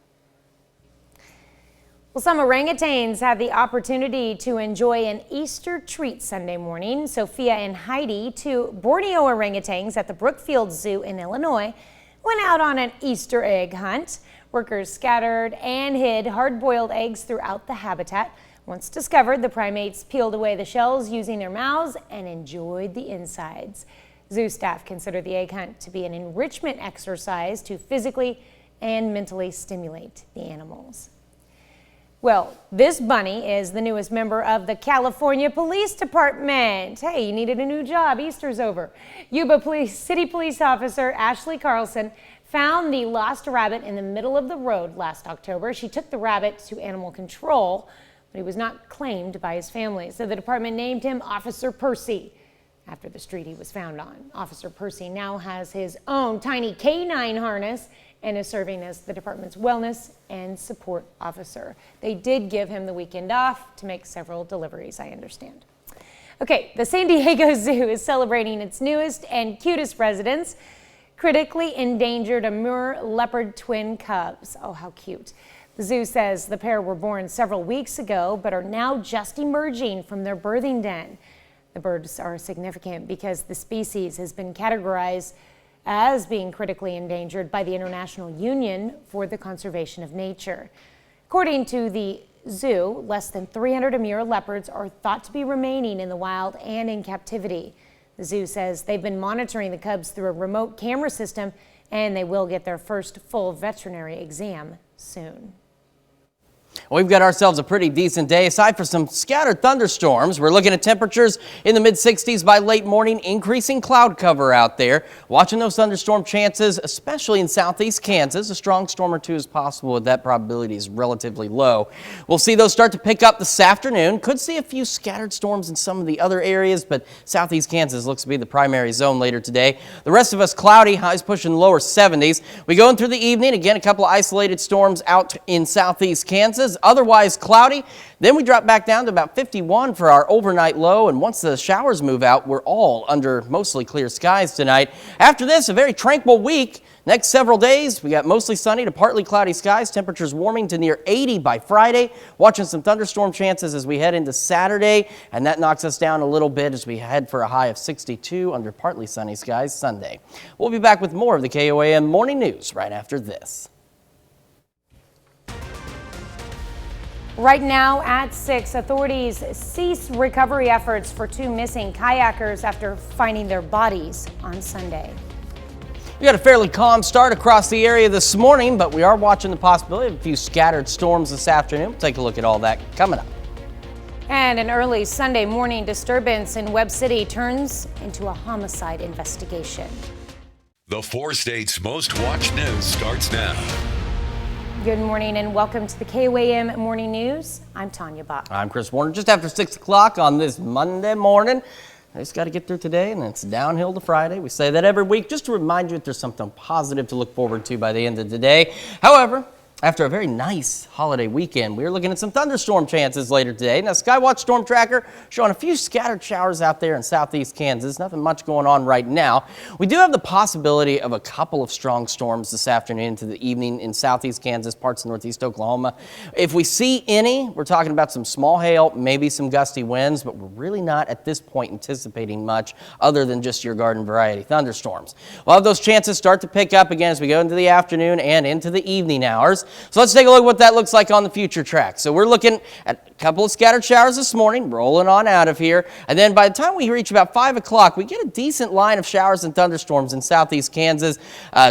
Well, some orangutans had the opportunity to enjoy an Easter treat Sunday morning. Sophia and Heidi, 2 Borneo orangutans at the Brookfield Zoo in Illinois, went out on an Easter egg hunt. Workers scattered and hid hard-boiled eggs throughout the habitat. Once discovered, the primates peeled away the shells using their mouths and enjoyed the insides. Zoo staff consider the egg hunt to be an enrichment exercise to physically and mentally stimulate the animals. Well, this bunny is the newest member of the California Police Department. Hey, you needed a new job. Easter's over. Yuba City Police Officer Ashley Carlson found the lost rabbit in the middle of the road last October. She took the rabbit to animal control, but he was not claimed by his family. So the department named him Officer Percy after the street he was found on. Officer Percy now has his own tiny canine harness and is serving as the department's wellness and support officer. They did give him the weekend off to make several deliveries, I understand. Okay, the San Diego Zoo is celebrating its newest and cutest residents. critically endangered Amur leopard twin cubs. Oh, how cute. The zoo says the pair were born several weeks ago, but are now just emerging from their birthing den. The birds are significant because the species has been categorized as being critically endangered by the International Union for the Conservation of Nature. According to the zoo, less than 300 Amur leopards are thought to be remaining in the wild and in captivity. The zoo says they've been monitoring the cubs through a remote camera system, and they will get their first full veterinary exam soon. Well, we've got ourselves a pretty decent day. Aside from some scattered thunderstorms, we're looking at temperatures in the mid-60s by late morning, increasing cloud cover out there. Watching those thunderstorm chances, especially in southeast Kansas. A strong storm or two is possible, but that probability is relatively low. We'll see those start to pick up this afternoon. Could see a few scattered storms in some of the other areas, but southeast Kansas looks to be the primary zone later today. The rest of us cloudy, highs pushing lower 70s. We go in through the evening, again, a couple of isolated storms out in southeast Kansas. Otherwise cloudy. Then we drop back down to about 51 for our overnight low, and once the showers move out, we're all under mostly clear skies tonight. After this, a very tranquil week. Next several days, we got mostly sunny to partly cloudy skies, temperatures warming to near 80 by Friday. Watching some thunderstorm chances as we head into Saturday, and that knocks us down a little bit as we head for a high of 62 under partly sunny skies Sunday. We'll be back with more of the KOAM Morning News right after this. Right now at 6, authorities cease recovery efforts for 2 missing kayakers after finding their bodies on Sunday. We got a fairly calm start across the area this morning, but we are watching the possibility of a few scattered storms this afternoon. We'll take a look at all that coming up. And an early Sunday morning disturbance in Webb City turns into a homicide investigation. The 4 states' most watched news starts now. Good morning and welcome to the KOAM Morning News. I'm Tanya Bach. I'm Chris Warner. Just after 6 o'clock on this Monday morning. I just got to get through today, and then it's downhill to Friday. We say that every week just to remind you that there's something positive to look forward to by the end of the day. However, after a very nice holiday weekend, we're looking at some thunderstorm chances later today. Now, Skywatch Storm Tracker showing a few scattered showers out there in southeast Kansas. Nothing much going on right now. We do have the possibility of a couple of strong storms this afternoon into the evening in southeast Kansas, parts of northeast Oklahoma. If we see any, we're talking about some small hail, maybe some gusty winds, but we're really not at this point anticipating much other than just your garden variety thunderstorms. We'll have those chances start to pick up again as we go into the afternoon and into the evening hours. So let's take a look at what that looks like on the future track. So we're looking at a couple of scattered showers this morning, rolling on out of here. And then by the time we reach about 5 o'clock, we get a decent line of showers and thunderstorms in southeast Kansas,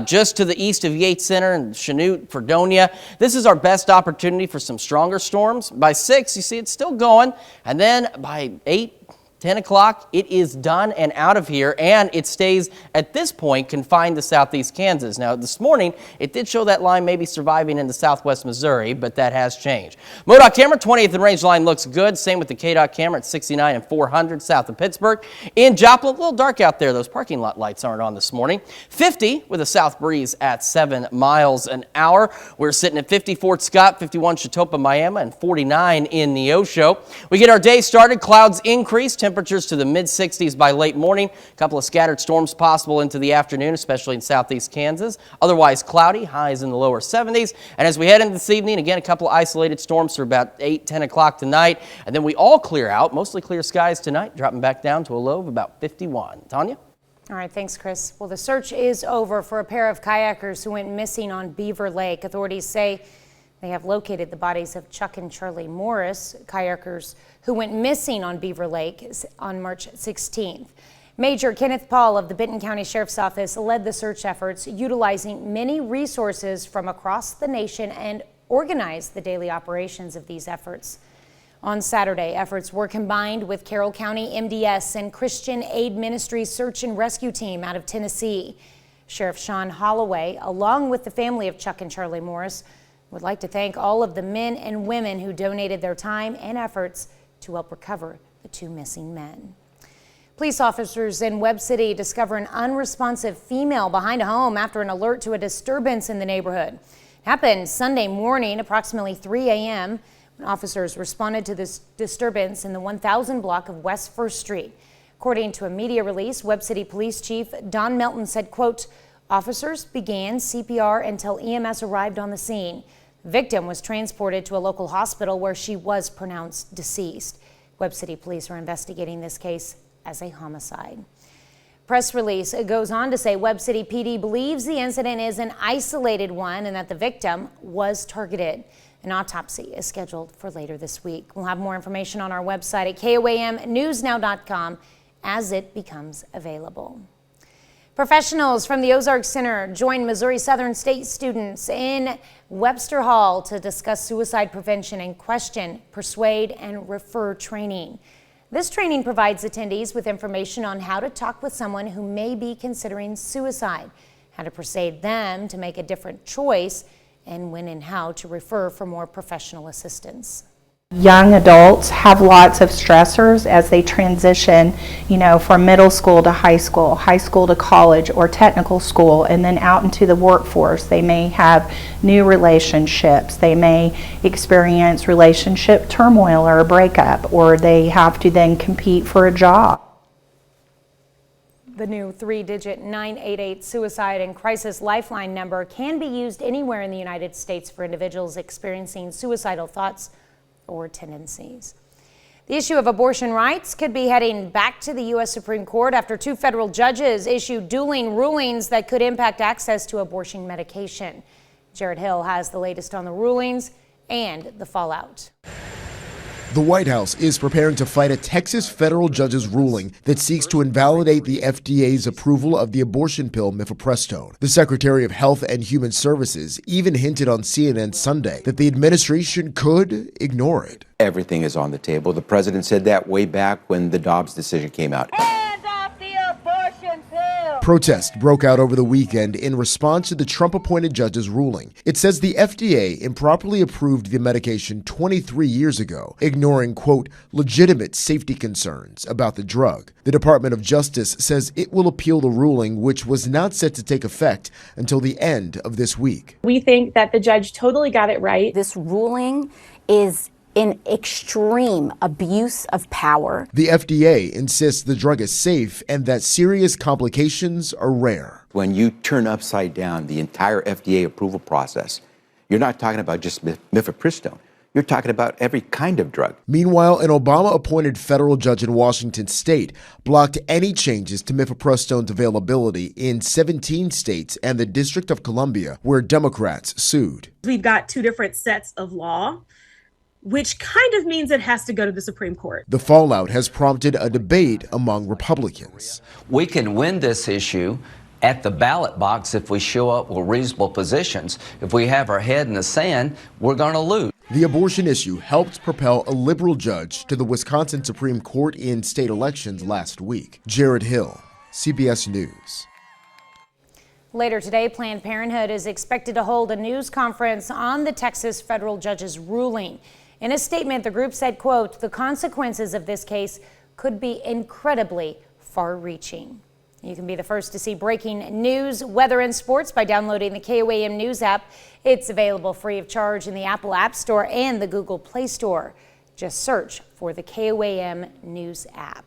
just to the east of Yates Center and Chanute, Fredonia. This is our best opportunity for some stronger storms. By 6, you see it's still going. And then by 8, 10 o'clock, it is done and out of here, and it stays at this point confined to southeast Kansas. Now, this morning, it did show that line maybe surviving into southwest Missouri, but that has changed. MoDOT camera, 20th and range line looks good. Same with the KDOT camera at 69 and 400 south of Pittsburgh. In Joplin, a little dark out there. Those parking lot lights aren't on this morning. 50 with a south breeze at 7 miles an hour. We're sitting at 50 Fort Scott, 51 Chetopa, Miami, and 49 in Neosho. We get our day started. Clouds increase. Temperatures to the mid-60s by late morning. A couple of scattered storms possible into the afternoon, especially in southeast Kansas. Otherwise cloudy, highs in the lower 70s. And as we head into this evening, again, a couple of isolated storms for about 8, 10 o'clock tonight. And then we all clear out, mostly clear skies tonight, dropping back down to a low of about 51. Tanya? All right, thanks, Chris. Well, the search is over for a pair of kayakers who went missing on Beaver Lake. Authorities say they have located the bodies of Chuck and Charlie Morris, kayakers who went missing on Beaver Lake on March 16th. Major Kenneth Paul of the Benton County Sheriff's Office led the search efforts, utilizing many resources from across the nation and organized the daily operations of these efforts. On Saturday, efforts were combined with Carroll County MDS and Christian Aid Ministries search and rescue team out of Tennessee. Sheriff Sean Holloway, along with the family of Chuck and Charlie Morris, would like to thank all of the men and women who donated their time and efforts to help recover the 2 missing men. Police officers in Webb City discover an unresponsive female behind a home after an alert to a disturbance in the neighborhood. It happened Sunday morning, approximately 3 a.m. when officers responded to this disturbance in the 1000 block of West 1st Street. According to a media release, Webb City Police Chief Don Melton said, quote, Officers began CPR until EMS arrived on the scene. The victim was transported to a local hospital where she was pronounced deceased. Webb City police are investigating this case as a homicide. Press release goes on to say Webb City PD believes the incident is an isolated one and that the victim was targeted. An autopsy is scheduled for later this week. We'll have more information on our website at KOAMnewsnow.com as it becomes available. Professionals from the Ozark Center joined Missouri Southern State students in Webster Hall to discuss suicide prevention and question, persuade, and refer training. This training provides attendees with information on how to talk with someone who may be considering suicide, how to persuade them to make a different choice, and when and how to refer for more professional assistance. Young adults have lots of stressors as they transition, from middle school to high school to college or technical school, and then out into the workforce. They may have new relationships. They may experience relationship turmoil or a breakup, or they have to then compete for a job. The new 3-digit 988 Suicide and Crisis Lifeline number can be used anywhere in the United States for individuals experiencing suicidal thoughts or tendencies. The issue of abortion rights could be heading back to the U.S. Supreme Court after 2 federal judges issued dueling rulings that could impact access to abortion medication. Jared Hill has the latest on the rulings and the fallout. The White House is preparing to fight a Texas federal judge's ruling that seeks to invalidate the FDA's approval of the abortion pill mifepristone. The Secretary of Health and Human Services even hinted on CNN Sunday that the administration could ignore it. Everything is on the table. The president said that way back when the Dobbs decision came out. Protests broke out over the weekend in response to the Trump-appointed judge's ruling. It says the FDA improperly approved the medication 23 years ago, ignoring, quote, legitimate safety concerns about the drug. The Department of Justice says it will appeal the ruling, which was not set to take effect until the end of this week. We think that the judge totally got it right. This ruling is in extreme abuse of power. The FDA insists the drug is safe and that serious complications are rare. When you turn upside down the entire FDA approval process, you're not talking about just mifepristone. You're talking about every kind of drug. Meanwhile, an Obama-appointed federal judge in Washington state blocked any changes to mifepristone's availability in 17 states and the District of Columbia, where Democrats sued. We've got 2 different sets of law, which kind of means it has to go to the Supreme Court. The fallout has prompted a debate among Republicans. We can win this issue at the ballot box if we show up with reasonable positions. If we have our head in the sand, we're going to lose. The abortion issue helped propel a liberal judge to the Wisconsin Supreme Court in state elections last week. Jared Hill, CBS News. Later today, Planned Parenthood is expected to hold a news conference on the Texas federal judge's ruling. In a statement, the group said, quote, the consequences of this case could be incredibly far-reaching. You can be the first to see breaking news, weather, and sports by downloading the KOAM News app. It's available free of charge in the Apple App Store and the Google Play Store. Just search for the KOAM News app.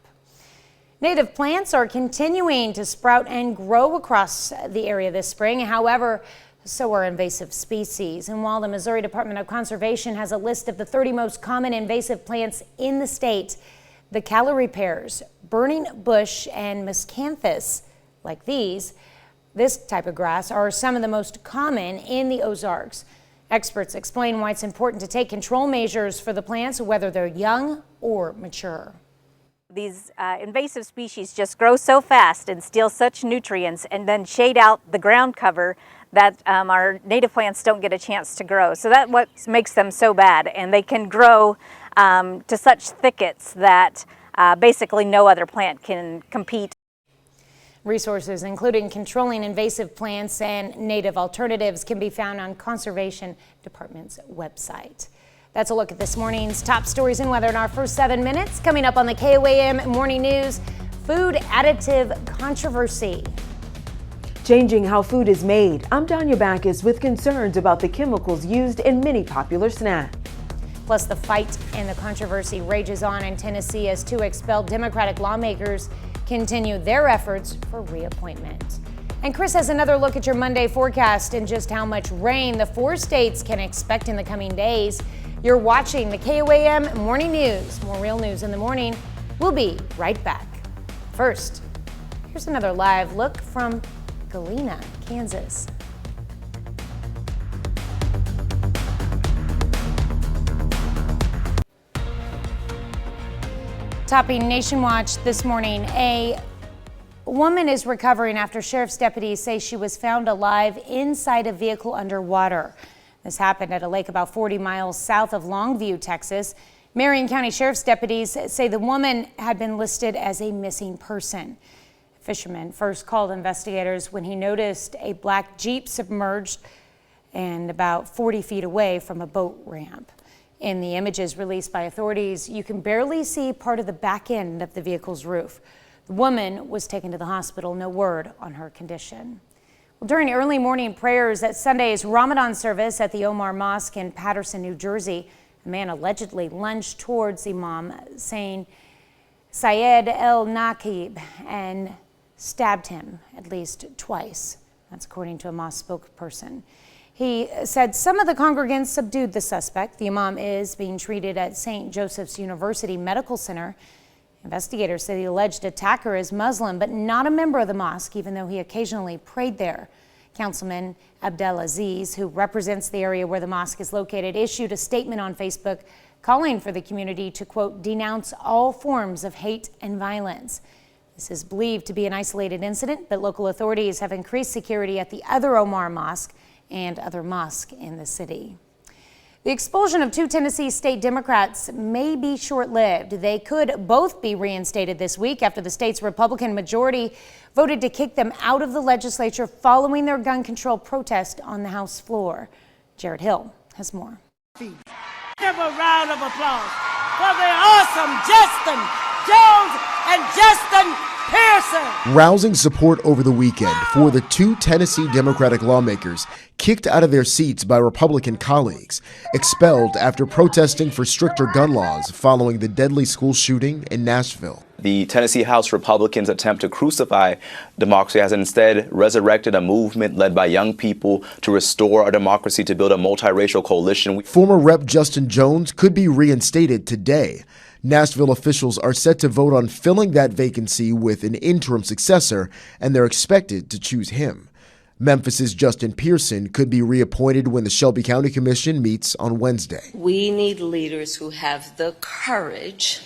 Native plants are continuing to sprout and grow across the area this spring. However, so are invasive species. And while the Missouri Department of Conservation has a list of the 30 most common invasive plants in the state, the calorie pears, burning bush, and miscanthus, like this type of grass, are some of the most common in the Ozarks. Experts explain why it's important to take control measures for the plants, whether they're young or mature. These invasive species just grow so fast and steal such nutrients and then shade out the ground cover that our native plants don't get a chance to grow. So that's what makes them so bad, and they can grow to such thickets that basically no other plant can compete. Resources including controlling invasive plants and native alternatives can be found on Conservation Department's website. That's a look at this morning's top stories and weather in our first 7 minutes. Coming up on the KOAM Morning News, food additive controversy. Changing how food is made. I'm Danya Backus with concerns about the chemicals used in many popular snacks. Plus, the fight and the controversy rages on in Tennessee as 2 expelled Democratic lawmakers continue their efforts for reappointment. And Chris has another look at your Monday forecast and just how much rain the 4 states can expect in the coming days. You're watching the KOAM Morning News. More real news in the morning. We'll be right back. First, here's another live look from Galena, Kansas. Topping Nation Watch this morning, a woman is recovering after sheriff's deputies say she was found alive inside a vehicle underwater. This happened at a lake about 40 miles south of Longview, Texas. Marion County Sheriff's deputies say the woman had been listed as a missing person. A fisherman first called investigators when he noticed a black Jeep submerged and about 40 feet away from a boat ramp. In the images released by authorities, you can barely see part of the back end of the vehicle's roof. The woman was taken to the hospital, no word on her condition. Well, during early morning prayers at Sunday's Ramadan service at the Omar Mosque in Patterson, New Jersey, a man allegedly lunged towards Imam, saying Syed el-Naqib, and stabbed him at least twice. That's according to a mosque spokesperson. He said some of the congregants subdued the suspect. The imam is being treated at St. Joseph's University Medical Center. Investigators say the alleged attacker is Muslim, but not a member of the mosque, even though he occasionally prayed there. Councilman Abdelaziz, who represents the area where the mosque is located, issued a statement on Facebook calling for the community to, quote, denounce all forms of hate and violence. This is believed to be an isolated incident, but local authorities have increased security at the other Omar Mosque and other mosques in the city. The expulsion of 2 Tennessee state Democrats may be short-lived. They could both be reinstated this week after the state's Republican majority voted to kick them out of the legislature following their gun control protest on the House floor. Jared Hill has more. Give a round of applause for the awesome Justin Jones and Justin Pearson. Rousing support over the weekend for the 2 Tennessee Democratic lawmakers kicked out of their seats by Republican colleagues, expelled after protesting for stricter gun laws following the deadly school shooting in Nashville. The Tennessee House Republicans' attempt to crucify democracy has instead resurrected a movement led by young people to restore our democracy, to build a multiracial coalition. Former Rep. Justin Jones could be reinstated today. Nashville officials are set to vote on filling that vacancy with an interim successor, and they're expected to choose him. Memphis's Justin Pearson could be reappointed when the Shelby County Commission meets on Wednesday. We need leaders who have the courage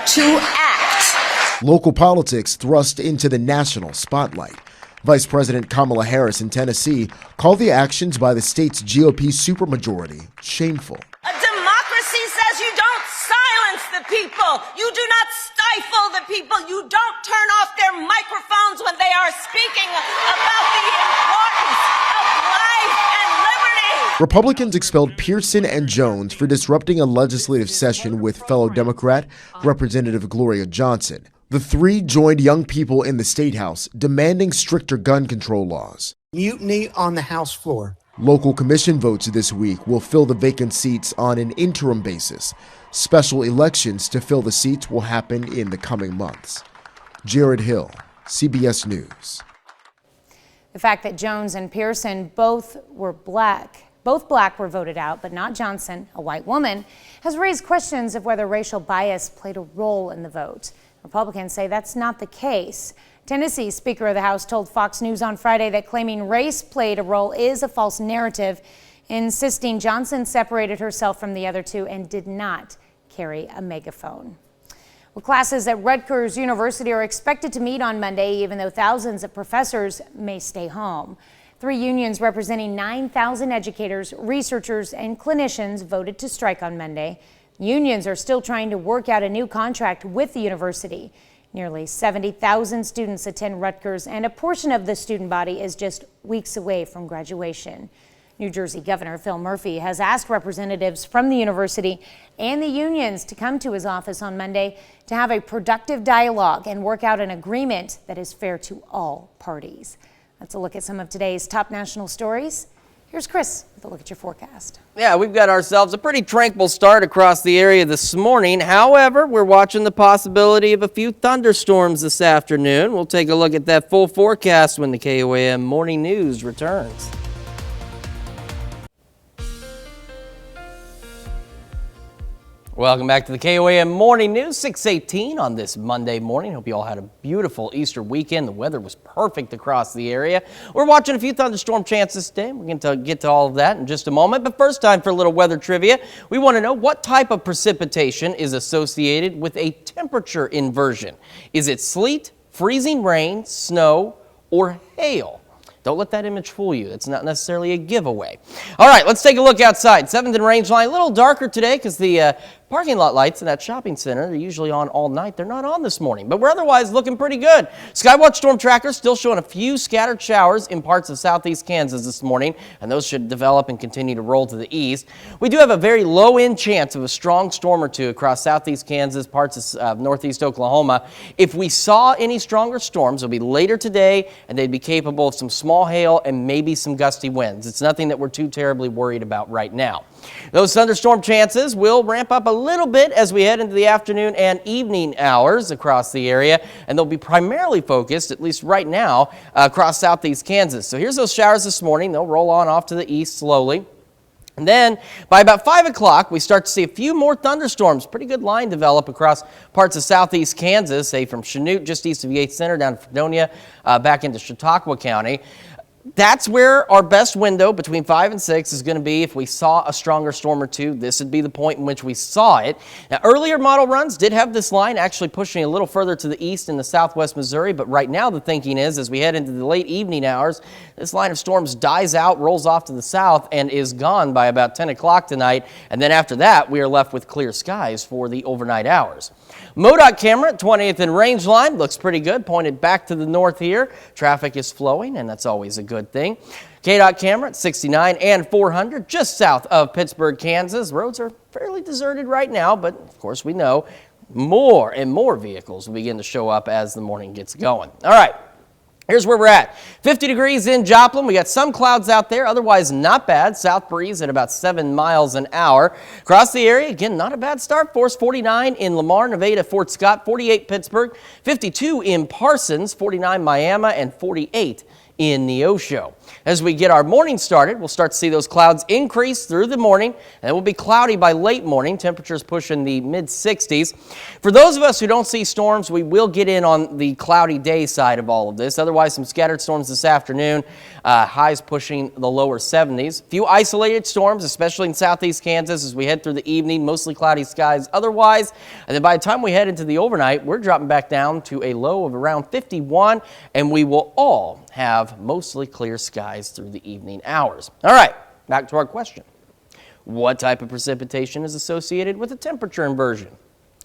to act. Local politics thrust into the national spotlight. Vice President Kamala Harris in Tennessee called the actions by the state's GOP supermajority shameful. A democracy says you don't silence the people. You do not stifle the people. You don't turn off their microphones when they are speaking about the importance of life and liberty. Republicans expelled Pearson and Jones for disrupting a legislative session with fellow Democrat Representative Gloria Johnson. The 3 joined young people in the State House demanding stricter gun control laws. Mutiny on the House floor. Local commission votes this week will fill the vacant seats on an interim basis. Special elections to fill the seats will happen in the coming months. Jared Hill, CBS News. The fact that Jones and Pearson both black were voted out, but not Johnson, a white woman, has raised questions of whether racial bias played a role in the vote. Republicans say that's not the case. Tennessee Speaker of the House told Fox News on Friday that claiming race played a role is a false narrative, insisting Johnson separated herself from the other 2 and did not carry a megaphone. Well, classes at Rutgers University are expected to meet on Monday, even though thousands of professors may stay home. 3 unions representing 9,000 educators, researchers, and clinicians voted to strike on Monday. Unions are still trying to work out a new contract with the university. Nearly 70,000 students attend Rutgers, and a portion of the student body is just weeks away from graduation. New Jersey Governor Phil Murphy has asked representatives from the university and the unions to come to his office on Monday to have a productive dialogue and work out an agreement that is fair to all parties. Let's look at some of today's top national stories. Here's Chris with a look at your forecast. Yeah, we've got ourselves a pretty tranquil start across the area this morning. However, we're watching the possibility of a few thunderstorms this afternoon. We'll take a look at that full forecast when the KOAM Morning News returns. Welcome back to the KOAM Morning News, 6:18 on this Monday morning. Hope you all had a beautiful Easter weekend. The weather was perfect across the area. We're watching a few thunderstorm chances today. We're going to get to all of that in just a moment. But first, time for a little weather trivia. We want to know what type of precipitation is associated with a temperature inversion. Is it sleet, freezing rain, snow, or hail? Don't let that image fool you. That's not necessarily a giveaway. All right, let's take a look outside. 7th and Range Line, a little darker today because the parking lot lights in that shopping center, they're usually on all night. They're not on this morning, but we're otherwise looking pretty good. Skywatch Storm Tracker still showing a few scattered showers in parts of southeast Kansas this morning, and those should develop and continue to roll to the east. We do have a very low-end chance of a strong storm or two across southeast Kansas, parts of northeast Oklahoma. If we saw any stronger storms, it'll be later today, and they'd be capable of some small hail and maybe some gusty winds. It's nothing that we're too terribly worried about right now. Those thunderstorm chances will ramp up a little bit as we head into the afternoon and evening hours across the area, and they'll be primarily focused, at least right now, across southeast Kansas. So here's those showers this morning. They'll roll on off to the east slowly. And then by about 5 o'clock, we start to see a few more thunderstorms. Pretty good line develop across parts of southeast Kansas, say from Chanute, just east of Yates Center, down to Fredonia, back into Chautauqua County. That's where our best window between 5 and 6 is going to be if we saw a stronger storm or two. This would be the point in which we saw it. Now, earlier model runs did have this line actually pushing a little further to the east into southwest Missouri, but right now the thinking is as we head into the late evening hours, this line of storms dies out, rolls off to the south, and is gone by about 10 o'clock tonight. And then after that, we are left with clear skies for the overnight hours. MoDOT camera at 20th and Range Line looks pretty good, pointed back to the north here. Traffic is flowing, and that's always a good thing. KDOT camera at 69 and 400, just south of Pittsburgh, Kansas. Roads are fairly deserted right now, but of course we know more and more vehicles will begin to show up as the morning gets going. All right. Here's where we're at. 50 degrees in Joplin. We got some clouds out there, otherwise not bad. South breeze at about 7 miles an hour. Across the area, again, not a bad start for us. 49 in Lamar, Nevada, Fort Scott, 48 Pittsburgh, 52 in Parsons, 49 Miami, and 48 in Neosho. As we get our morning started, we'll start to see those clouds increase through the morning, and it will be cloudy by late morning. Temperatures pushing the mid-60s. For those of us who don't see storms, we will get in on the cloudy day side of all of this. Otherwise, some scattered storms this afternoon. Highs pushing the lower 70s. A few isolated storms, especially in southeast Kansas as we head through the evening. Mostly cloudy skies otherwise. And then by the time we head into the overnight, we're dropping back down to a low of around 51, and we will all have mostly clear skies through the evening hours. All right, back to our question. What type of precipitation is associated with a temperature inversion?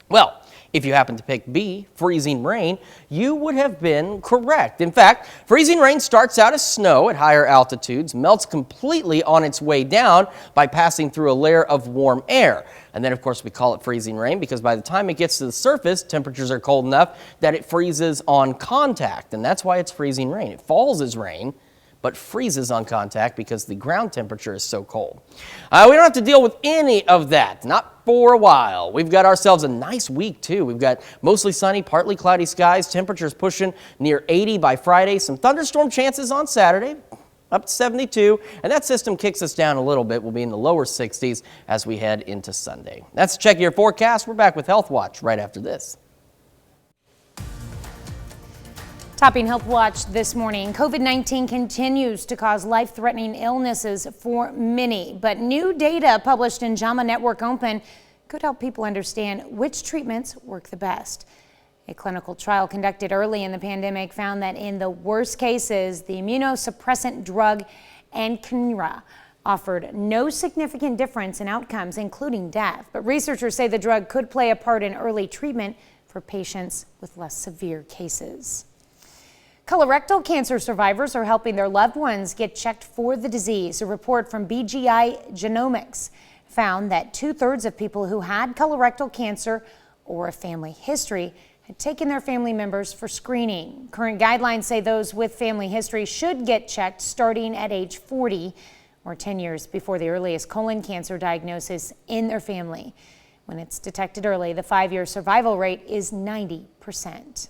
Well, if you happen to pick B, freezing rain, you would have been correct. In fact, freezing rain starts out as snow at higher altitudes, melts completely on its way down by passing through a layer of warm air. And then, of course, we call it freezing rain because by the time it gets to the surface, temperatures are cold enough that it freezes on contact. And that's why it's freezing rain. It falls as rain, but freezes on contact because the ground temperature is so cold. We don't have to deal with any of that, not for a while. We've got ourselves a nice week, too. We've got mostly sunny, partly cloudy skies, temperatures pushing near 80 by Friday, some thunderstorm chances on Saturday, up to 72, and that system kicks us down a little bit. We'll be in the lower 60s as we head into Sunday. That's Check Your Forecast. We're back with Health Watch right after this. Topping Health Watch this morning, COVID-19 continues to cause life-threatening illnesses for many, but new data published in JAMA Network Open could help people understand which treatments work the best. A clinical trial conducted early in the pandemic found that in the worst cases, the immunosuppressant drug Ankara offered no significant difference in outcomes, including death. But researchers say the drug could play a part in early treatment for patients with less severe cases. Colorectal cancer survivors are helping their loved ones get checked for the disease. A report from BGI Genomics found that 2/3 of people who had colorectal cancer or a family history had taken their family members for screening. Current guidelines say those with family history should get checked starting at age 40. or 10 years before the earliest colon cancer diagnosis in their family. When it's detected early, the 5-year survival rate is 90%.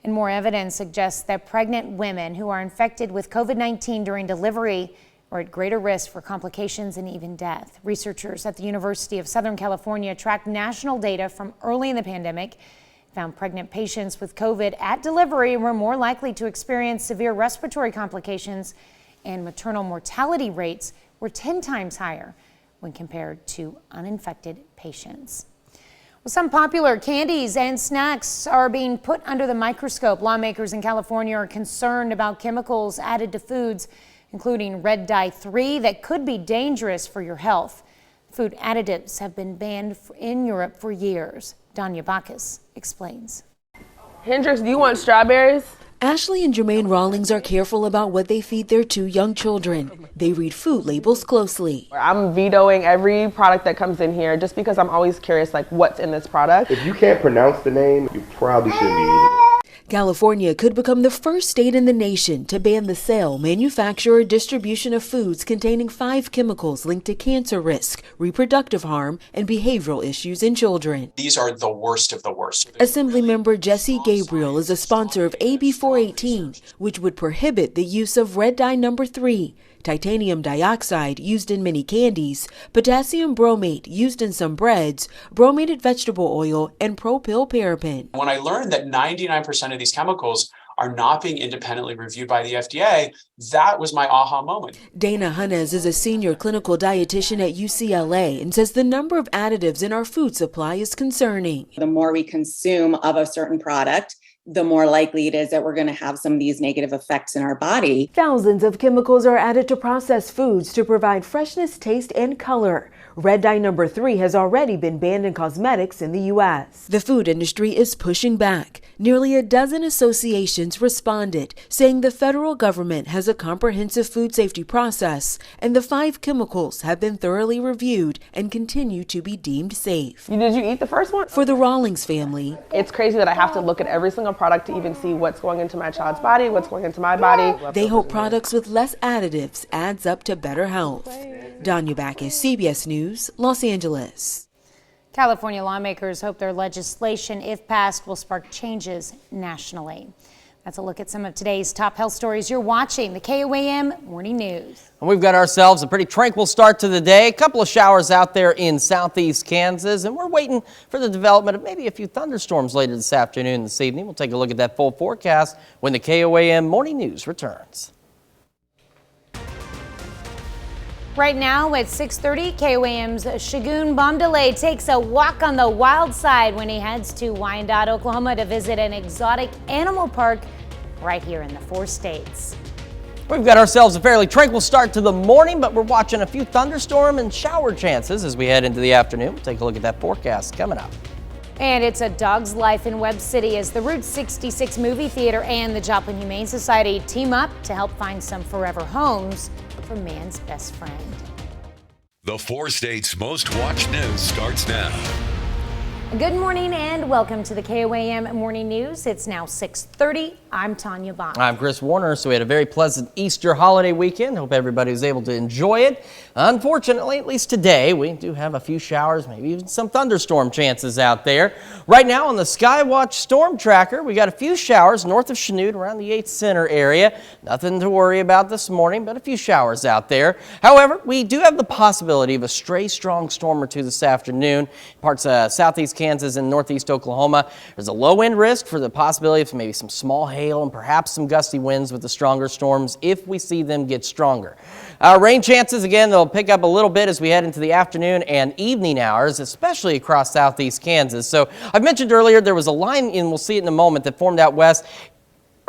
And more evidence suggests that pregnant women who are infected with COVID-19 during delivery are at greater risk for complications and even death. Researchers at the University of Southern California tracked national data from early in the pandemic, found pregnant patients with COVID at delivery were more likely to experience severe respiratory complications, and maternal mortality rates were 10 times higher when compared to uninfected patients. Well, some popular candies and snacks are being put under the microscope. Lawmakers in California are concerned about chemicals added to foods, including red dye 3 that could be dangerous for your health. Food additives have been banned in Europe for years. Danya Bacchus explains. Hendrix, do you want strawberries? Ashley and Jermaine Rawlings are careful about what they feed their 2 young children. They read food labels closely. I'm vetoing every product that comes in here just because I'm always curious, like, what's in this product. If you can't pronounce the name, you probably shouldn't be eating it. California could become the first state in the nation to ban the sale, manufacture, or distribution of foods containing 5 chemicals linked to cancer risk, reproductive harm, and behavioral issues in children. These are the worst of the worst. Assemblymember Jesse Gabriel is a sponsor of AB 418, which would prohibit the use of red dye number 3, titanium dioxide used in many candies, potassium bromate used in some breads, bromated vegetable oil, and propylparaben. When I learned that 99% of these chemicals are not being independently reviewed by the FDA, that was my aha moment. Dana Hunez is a senior clinical dietitian at UCLA and says the number of additives in our food supply is concerning. The more we consume of a certain product, the more likely it is that we're going to have some of these negative effects in our body. Thousands of chemicals are added to processed foods to provide freshness, taste, and color. Red dye number 3 has already been banned in cosmetics in the U.S. The food industry is pushing back. Nearly a dozen associations responded, saying the federal government has a comprehensive food safety process, and the 5 chemicals have been thoroughly reviewed and continue to be deemed safe. Did you eat the first one? For the Rawlings family, it's crazy that I have to look at every single product to even see what's going into my child's body, what's going into my body. They hope products with less additives adds up to better health. Danya Bacchus, CBS News, Los Angeles. California lawmakers hope their legislation, if passed, will spark changes nationally. That's a look at some of today's top health stories. You're watching the KOAM Morning News. And we've got ourselves a pretty tranquil start to the day. A couple of showers out there in southeast Kansas, and we're waiting for the development of maybe a few thunderstorms later this afternoon, this evening. We'll take a look at that full forecast when the KOAM Morning News returns. Right now at 6:30, KOAM's Shagun Bomdele takes a walk on the wild side when he heads to Wyandotte, Oklahoma to visit an exotic animal park right here in the 4 states. We've got ourselves a fairly tranquil start to the morning, but we're watching a few thunderstorm and shower chances as we head into the afternoon. We'll take a look at that forecast coming up. And it's a dog's life in Webb City as the Route 66 Movie Theater and the Joplin Humane Society team up to help find some forever homes for man's best friend. The 4 states' most watched news starts now. Good morning and welcome to the KOAM Morning News. It's now 6:30. I'm Tanya Bach. I'm Chris Warner. So we had a very pleasant Easter holiday weekend. Hope everybody was able to enjoy it. Unfortunately, at least today, we do have a few showers, maybe even some thunderstorm chances out there. Right now on the Skywatch Storm Tracker, we got a few showers north of Chanute around the 8th Center area. Nothing to worry about this morning, but a few showers out there. However, we do have the possibility of a stray strong storm or two this afternoon. Parts of southeast Kansas and northeast Oklahoma. There's a low wind risk for the possibility of maybe some small hail and perhaps some gusty winds with the stronger storms if we see them get stronger. Rain chances, again, they'll pick up a little bit as we head into the afternoon and evening hours, especially across southeast Kansas. So I've mentioned earlier there was a line, and we'll see it in a moment, that formed out west.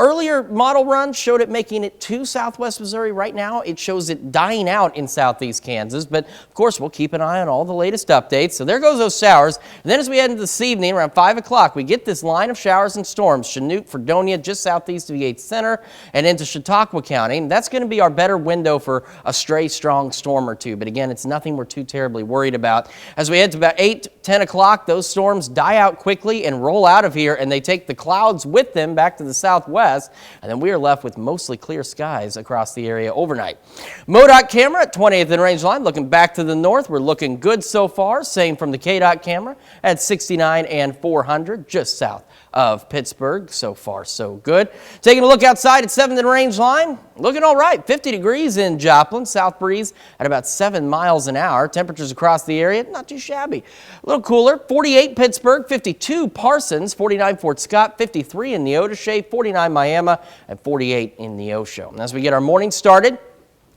Earlier model runs showed it making it to southwest Missouri. Right now, it shows it dying out in southeast Kansas. But, of course, we'll keep an eye on all the latest updates. So there goes those showers. And then as we head into this evening, around 5 o'clock, we get this line of showers and storms. Chanute, Fredonia, just southeast of the 8th Center, and into Chautauqua County. And that's going to be our better window for a stray strong storm or two. But, again, it's nothing we're too terribly worried about. As we head to about 8, 10 o'clock, those storms die out quickly and roll out of here, and they take the clouds with them back to the southwest. west, and then we are left with mostly clear skies across the area overnight. MoDOT camera at 20th and Range Line. Looking back to the north, we're looking good so far. Same from the KDOT camera at 69 and 400, just south of Pittsburgh. So far, so good. Taking a look outside at 7th and Range Line, looking all right. 50 degrees in Joplin, south breeze at about 7 miles an hour. Temperatures across the area, not too shabby. A little cooler, 48 Pittsburgh, 52 Parsons, 49 Fort Scott, 53 in Neodesha, 49 Miami, and 48 in Neosho. And as we get our morning started,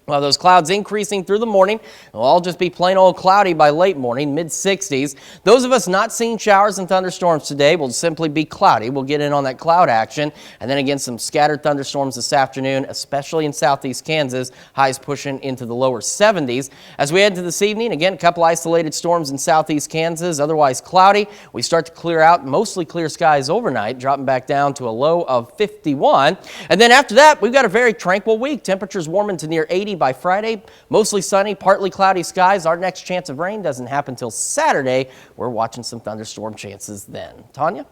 well, those clouds increasing through the morning. It'll all just be plain old cloudy by late morning, mid-60s. Those of us not seeing showers and thunderstorms today will simply be cloudy. We'll get in on that cloud action. And then again, some scattered thunderstorms this afternoon, especially in southeast Kansas. Highs pushing into the lower 70s. As we head to this evening, again, a couple isolated storms in southeast Kansas, otherwise cloudy. We start to clear out, mostly clear skies overnight, dropping back down to a low of 51. And then after that, we've got a very tranquil week. Temperatures warming to near 80 by Friday, mostly sunny, partly cloudy skies. Our next chance of rain doesn't happen until Saturday. We're watching some thunderstorm chances then. Tanya?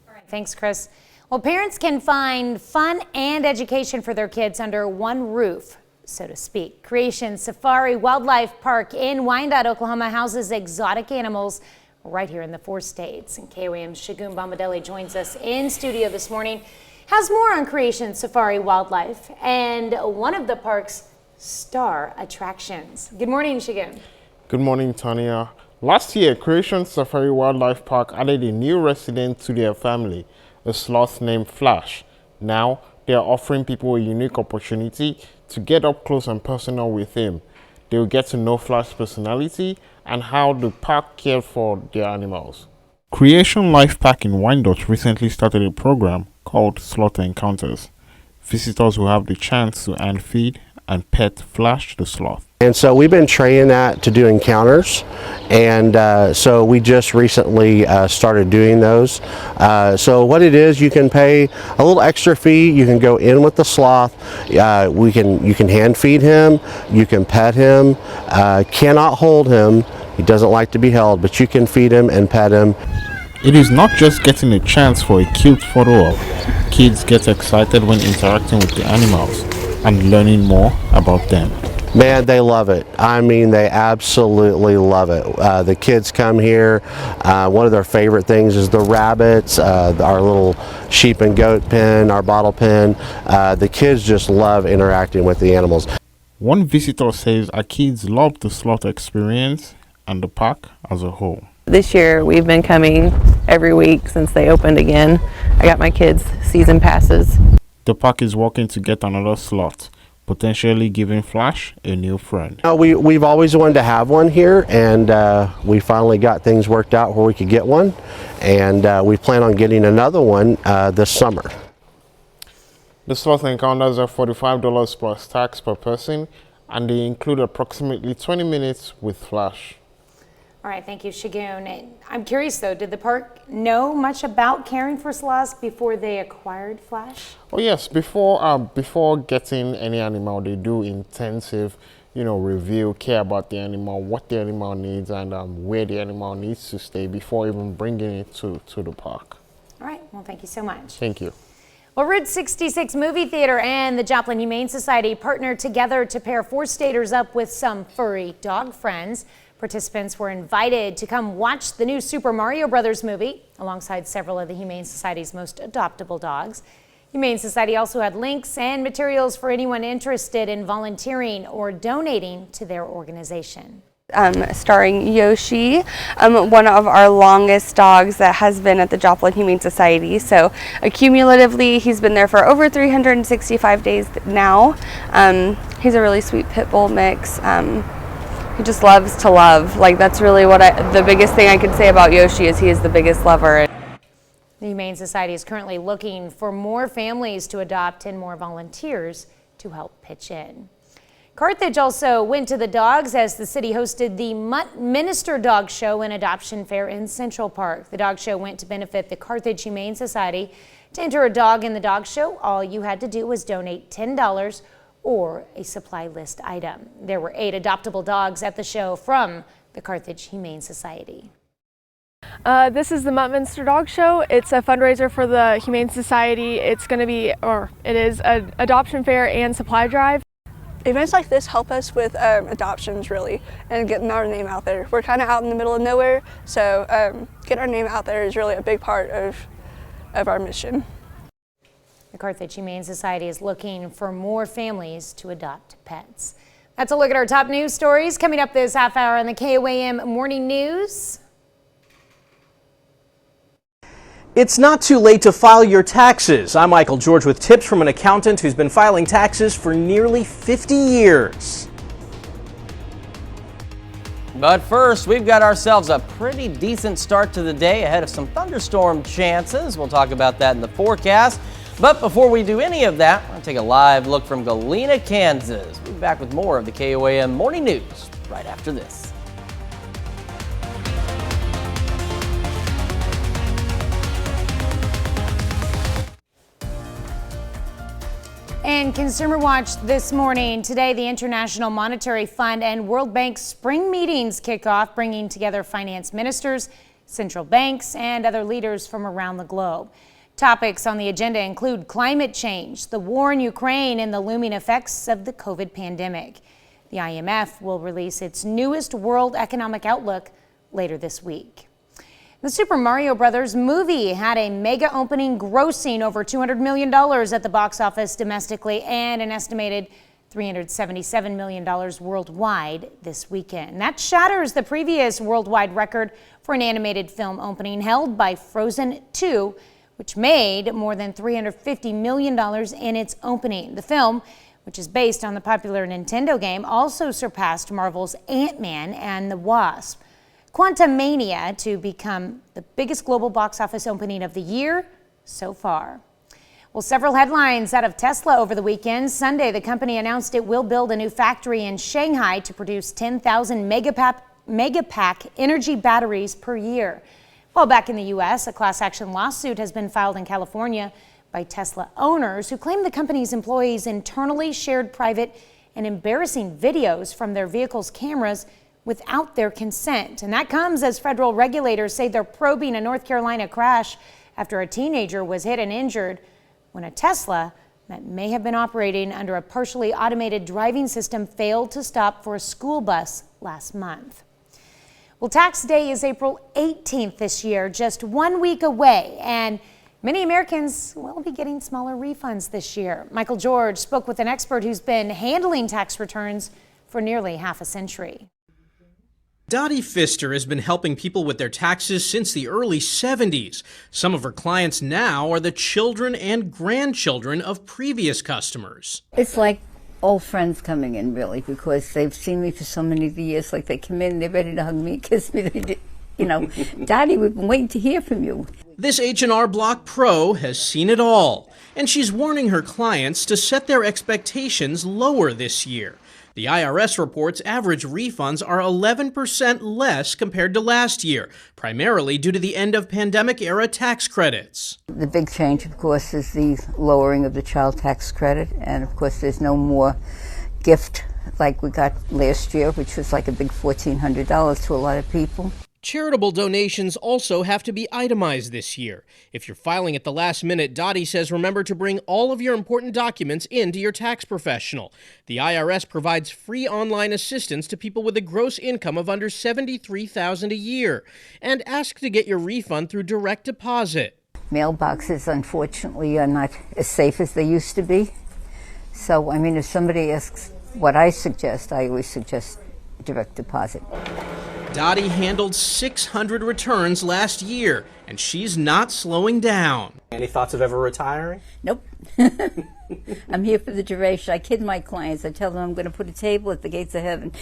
All right, thanks, Chris. Well, parents can find fun and education for their kids under one roof, so to speak. Creation Safari Wildlife Park in Wyandotte, Oklahoma houses exotic animals right here in the 4 states. And KOAM's Shagun Bombadeli joins us in studio this morning. Has more on Creation Safari Wildlife and one of the park's star attractions. Good morning, Shagun. Good morning, Tanya. Last year, Creation Safari Wildlife Park added a new resident to their family, a sloth named Flash. Now, they are offering people a unique opportunity to get up close and personal with him. They will get to know Flash's personality and how the park cared for their animals. Creation Life Park in Wyandotte recently started a program called Sloth Encounters. Visitors will have the chance to hand feed and pet Flash the sloth. And so we've been training that to do encounters, and so we just recently started doing those. So what it is, you can pay a little extra fee. You can go in with the sloth. You can hand feed him. You can pet him. Cannot hold him. He doesn't like to be held, but you can feed him and pet him. It is not just getting a chance for a cute photo op. Kids get excited when interacting with the animals and learning more about them. Man, they love it. I mean, they absolutely love it. The kids come here. One of their favorite things is the rabbits, our little sheep and goat pen, our bottle pen. The kids just love interacting with the animals. One visitor says our kids love the sloth experience and the park as a whole. This year we've been coming every week since they opened again. I got my kids season passes. The park is working to get another sloth, potentially giving Flash a new friend. We've always wanted to have one here, and we finally got things worked out where we could get one, and we plan on getting another one this summer. The sloth encounters are $45 plus tax per person, and they include approximately 20 minutes with Flash. All right, thank you, Shagun. I'm curious though, did the park know much about caring for sloths before they acquired Flash? Oh yes, before getting any animal, they do intensive, review, care about the animal, what the animal needs, and where the animal needs to stay before even bringing it to the park. All right, well, thank you so much. Thank you. Well, Route 66 Movie Theater and the Joplin Humane Society partnered together to pair 4-staters up with some furry dog friends. Participants were invited to come watch the new Super Mario Brothers movie alongside several of the Humane Society's most adoptable dogs. Humane Society also had links and materials for anyone interested in volunteering or donating to their organization. Starring Yoshi, one of our longest dogs that has been at the Joplin Humane Society. So accumulatively, he's been there for over 365 days now. He's a really sweet pit bull mix. He just loves to love. Like, that's really the biggest thing I could say about Yoshi is he is the biggest lover. The Humane Society is currently looking for more families to adopt and more volunteers to help pitch in. Carthage also went to the dogs as the city hosted the Minister Dog Show and Adoption Fair in Central Park. The dog show went to benefit the Carthage Humane Society. To enter a dog in the dog show, all you had to do was donate $10 or a supply list item. There were 8 adoptable dogs at the show from the Carthage Humane Society. This is the Muttminster Dog Show. It's a fundraiser for the Humane Society. It is an adoption fair and supply drive. Events like this help us with adoptions, really, and getting our name out there. We're kind of out in the middle of nowhere, so getting our name out there is really a big part of our mission. The Carthage Humane Society is looking for more families to adopt pets. That's a look at our top news stories coming up this half hour on the KOAM Morning News. It's not too late to file your taxes. I'm Michael George with tips from an accountant who's been filing taxes for nearly 50 years. But first, we've got ourselves a pretty decent start to the day ahead of some thunderstorm chances. We'll talk about that in the forecast. But before we do any of that, we're going to take a live look from Galena, Kansas. We'll be back with more of the KOAM Morning News right after this. And Consumer Watch this morning. Today, the International Monetary Fund and World Bank spring meetings kick off, bringing together finance ministers, central banks, and other leaders from around the globe. Topics on the agenda include climate change, the war in Ukraine, and the looming effects of the COVID pandemic. The IMF will release its newest World Economic Outlook later this week. The Super Mario Brothers movie had a mega opening, grossing over $200 million at the box office domestically and an estimated $377 million worldwide this weekend. That shatters the previous worldwide record for an animated film opening held by Frozen 2, which made more than $350 million in its opening. The film, which is based on the popular Nintendo game, also surpassed Marvel's Ant-Man and the Wasp: Quantumania to become the biggest global box office opening of the year so far. Well, several headlines out of Tesla over the weekend. Sunday, the company announced it will build a new factory in Shanghai to produce 10,000 megapack energy batteries per year. While back in the U.S., a class action lawsuit has been filed in California by Tesla owners who claim the company's employees internally shared private and embarrassing videos from their vehicles' cameras without their consent. And that comes as federal regulators say they're probing a North Carolina crash after a teenager was hit and injured when a Tesla that may have been operating under a partially automated driving system failed to stop for a school bus last month. Well, tax day is April 18th this year, just 1 week away, and many Americans will be getting smaller refunds this year. Michael George spoke with an expert who's been handling tax returns for nearly half a century. Dottie Pfister has been helping people with their taxes since the early 70s. Some of her clients now are the children and grandchildren of previous customers. It's like old friends coming in, really, because they've seen me for so many years. Like, they come in, they're ready to hug me, kiss me. You know, Dottie, we've been waiting to hear from you. This H&R Block Pro has seen it all, and she's warning her clients to set their expectations lower this year. The IRS reports average refunds are 11% less compared to last year, primarily due to the end of pandemic-era tax credits. The big change, of course, is the lowering of the child tax credit, and of course there's no more gift like we got last year, which was like a big $1,400 to a lot of people. Charitable donations also have to be itemized this year. If you're filing at the last minute, Dottie says remember to bring all of your important documents into your tax professional. The IRS provides free online assistance to people with a gross income of under $73,000 a year. And ask to get your refund through direct deposit. Mailboxes, unfortunately, are not as safe as they used to be. So, I mean, if somebody asks what I suggest, I always suggest direct deposit. Dottie handled 600 returns last year, and she's not slowing down. Any thoughts of ever retiring? Nope. I'm here for the duration. I kid my clients. I tell them I'm going to put a table at the gates of heaven.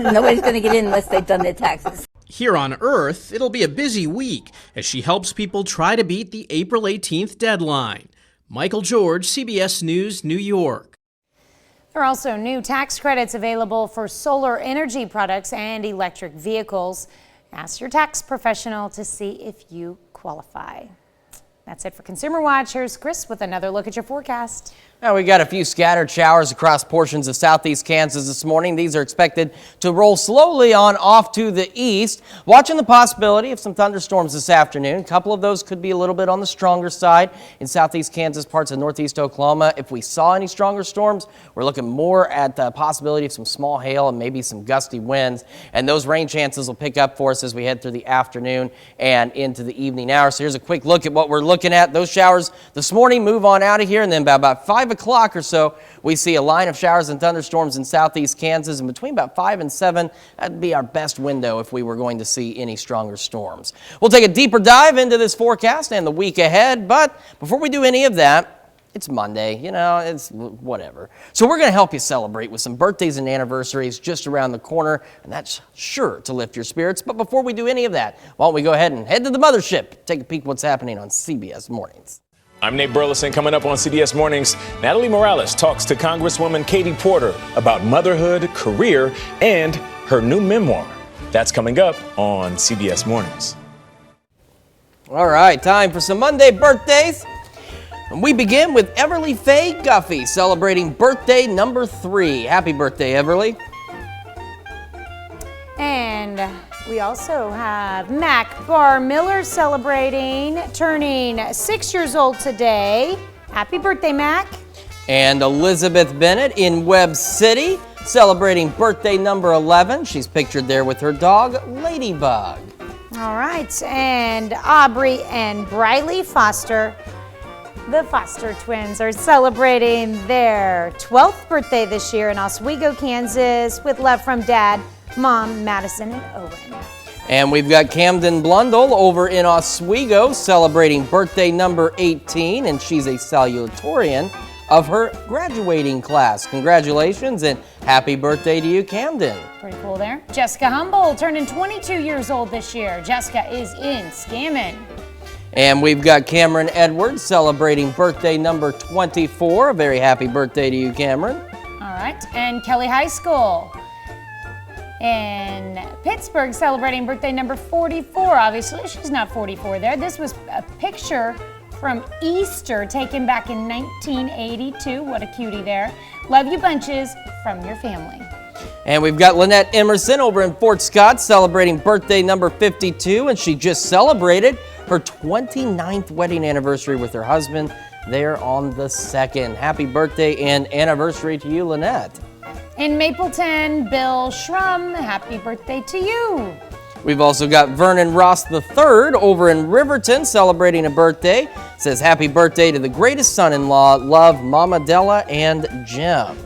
Nobody's going to get in unless they've done their taxes. Here on Earth, it'll be a busy week as she helps people try to beat the April 18th deadline. Michael George, CBS News, New York. There are also new tax credits available for solar energy products and electric vehicles. Ask your tax professional to see if you qualify. That's it for Consumer Watch. Here's Chris with another look at your forecast. Now we got a few scattered showers across portions of southeast Kansas this morning. These are expected to roll slowly on off to the east. Watching the possibility of some thunderstorms this afternoon. A couple of those could be a little bit on the stronger side in southeast Kansas, parts of northeast Oklahoma. If we saw any stronger storms, we're looking more at the possibility of some small hail and maybe some gusty winds. And those rain chances will pick up for us as we head through the afternoon and into the evening hours. So here's a quick look at what we're looking at. Those showers this morning move on out of here, and then by about 5 o'clock or so, we see a line of showers and thunderstorms in southeast Kansas, and between about 5 and 7, that'd be our best window if we were going to see any stronger storms. We'll take a deeper dive into this forecast and the week ahead, but before we do any of that, it's Monday, you know, it's whatever. So we're going to help you celebrate with some birthdays and anniversaries just around the corner, and that's sure to lift your spirits. But before we do any of that, why don't we go ahead and head to the mothership, take a peek at what's happening on CBS Mornings. I'm Nate Burleson. Coming up on CBS Mornings, Natalie Morales talks to Congresswoman Katie Porter about motherhood, career, and her new memoir. That's coming up on CBS Mornings. All right, time for some Monday birthdays. And we begin with Everly Faye Guffey, celebrating birthday number 3. Happy birthday, Everly. And we also have Mac Barr Miller celebrating, turning 6 years old today. Happy birthday, Mac. And Elizabeth Bennett in Webb City, celebrating birthday number 11. She's pictured there with her dog, Ladybug. All right, and Aubrey and Briley Foster, the Foster twins, are celebrating their 12th birthday this year in Oswego, Kansas, with love from Dad, Mom, Madison, and Owen. And we've got Camden Blundell over in Oswego celebrating birthday number 18, and she's a salutatorian of her graduating class. Congratulations and happy birthday to you, Camden. Pretty cool there. Jessica Humboldt turning 22 years old this year. Jessica is in Scammon. And we've got Cameron Edwards celebrating birthday number 24. A very happy birthday to you, Cameron. All right, and Kelly High School in Pittsburgh celebrating birthday number 44. Obviously, she's not 44 there. This was a picture from Easter taken back in 1982. What a cutie there. Love you bunches from your family. And we've got Lynette Emerson over in Fort Scott celebrating birthday number 52, and she just celebrated her 29th wedding anniversary with her husband there on the 2nd. Happy birthday and anniversary to you, Lynette. In Mapleton, Bill Schrum, happy birthday to you. We've also got Vernon Ross III over in Riverton celebrating a birthday. It says happy birthday to the greatest son-in-law. Love, Mama Della and Jim.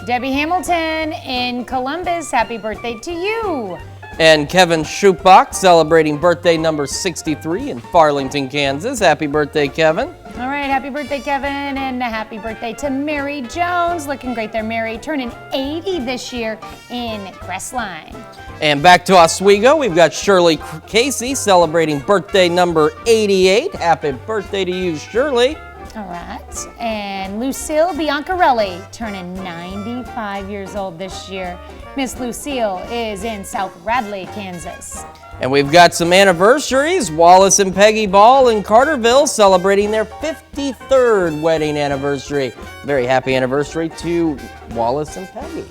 Debbie Hamilton in Columbus, happy birthday to you. And Kevin Schupach celebrating birthday number 63 in Farlington, Kansas. Happy birthday, Kevin. All right, happy birthday, Kevin, and a happy birthday to Mary Jones. Looking great there, Mary. Turning 80 this year in Crestline. And back to Oswego, we've got Shirley Casey celebrating birthday number 88. Happy birthday to you, Shirley. All right, and Lucille Biancarelli turning 95 years old this year. Miss Lucille is in South Radley, Kansas. And we've got some anniversaries. Wallace and Peggy Ball in Carterville celebrating their 53rd wedding anniversary. Very happy anniversary to Wallace and Peggy.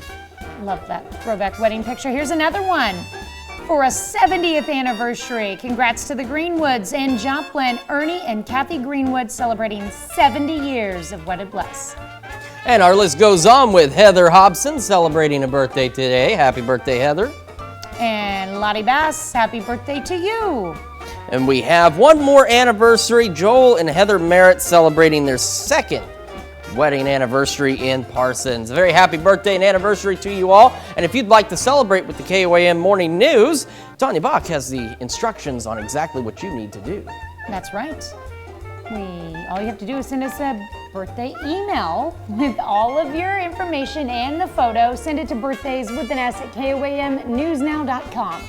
Love that throwback wedding picture. Here's another one for a 70th anniversary. Congrats to the Greenwoods in Joplin. Ernie and Kathy Greenwood celebrating 70 years of wedded bliss. And our list goes on with Heather Hobson celebrating a birthday today. Happy birthday, Heather. And Lottie Bass, happy birthday to you. And we have one more anniversary. Joel and Heather Merritt celebrating their 2nd wedding anniversary in Parsons. A very happy birthday and anniversary to you all. And if you'd like to celebrate with the KOAM Morning News, Tanya Bach has the instructions on exactly what you need to do. That's right. All you have to do is send us a birthday email with all of your information and the photo. Send it to birthdays@KOAMnewsnow.com.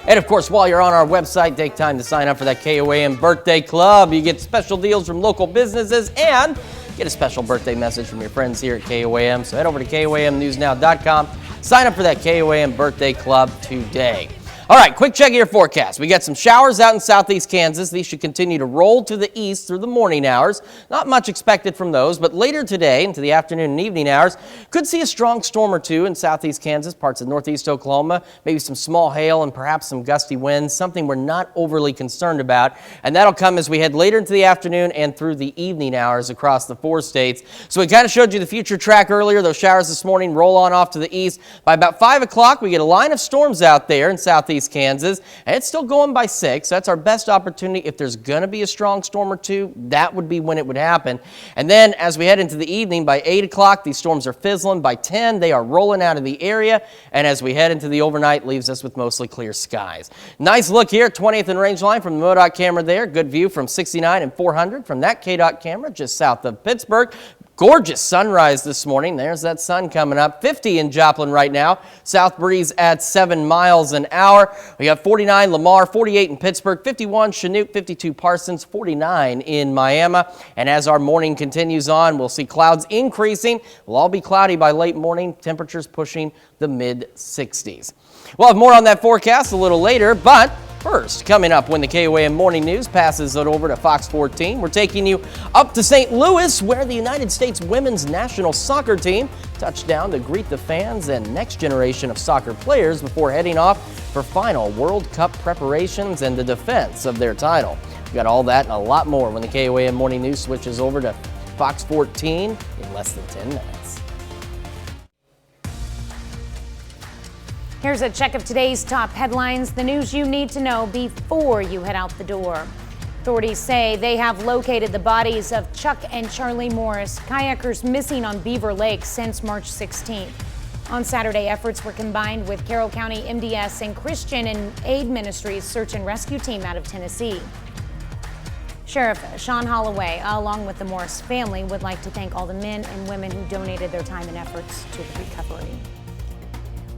And of course, while you're on our website, take time to sign up for that KOAM Birthday Club. You get special deals from local businesses and get a special birthday message from your friends here at KOAM. So head over to KOAMnewsnow.com. Sign up for that KOAM Birthday Club today. All right, quick check of your forecast. We got some showers out in southeast Kansas. These should continue to roll to the east through the morning hours. Not much expected from those, but later today into the afternoon and evening hours, could see a strong storm or two in southeast Kansas, parts of northeast Oklahoma, maybe some small hail and perhaps some gusty winds, something we're not overly concerned about. And that'll come as we head later into the afternoon and through the evening hours across the 4 states. So we kind of showed you the future track earlier. Those showers this morning roll on off to the east. By about 5 o'clock, we get a line of storms out there in southeast Kansas, and it's still going by 6. That's our best opportunity. If there's going to be a strong storm or two, that would be when it would happen. And then as we head into the evening, by 8 o'clock, these storms are fizzling. By 10, they are rolling out of the area. And as we head into the overnight, leaves us with mostly clear skies. Nice look here, 20th and range line from the MoDOT camera there. Good view from 69 and 400 from that KDOT camera just south of Pittsburgh. Gorgeous sunrise this morning. There's that sun coming up. 50 in Joplin right now. South breeze at 7 miles an hour. We got 49 Lamar, 48 in Pittsburgh, 51 Chinook, 52 Parsons, 49 in Miami. And as our morning continues on, we'll see clouds increasing. We'll all be cloudy by late morning. Temperatures pushing the mid-60s. We'll have more on that forecast a little later, but first, coming up when the KOAM Morning News passes it over to Fox 14, we're taking you up to St. Louis, where the United States women's national soccer team touched down to greet the fans and next generation of soccer players before heading off for final World Cup preparations and the defense of their title. We've got all that and a lot more when the KOAM Morning News switches over to Fox 14 in less than 10 minutes. Here's a check of today's top headlines, the news you need to know before you head out the door. Authorities say they have located the bodies of Chuck and Charlie Morris, kayakers missing on Beaver Lake since March 16th. On Saturday, efforts were combined with Carroll County MDS and Christian and Aid Ministries search and rescue team out of Tennessee. Sheriff Sean Holloway, along with the Morris family, would like to thank all the men and women who donated their time and efforts to the recovery.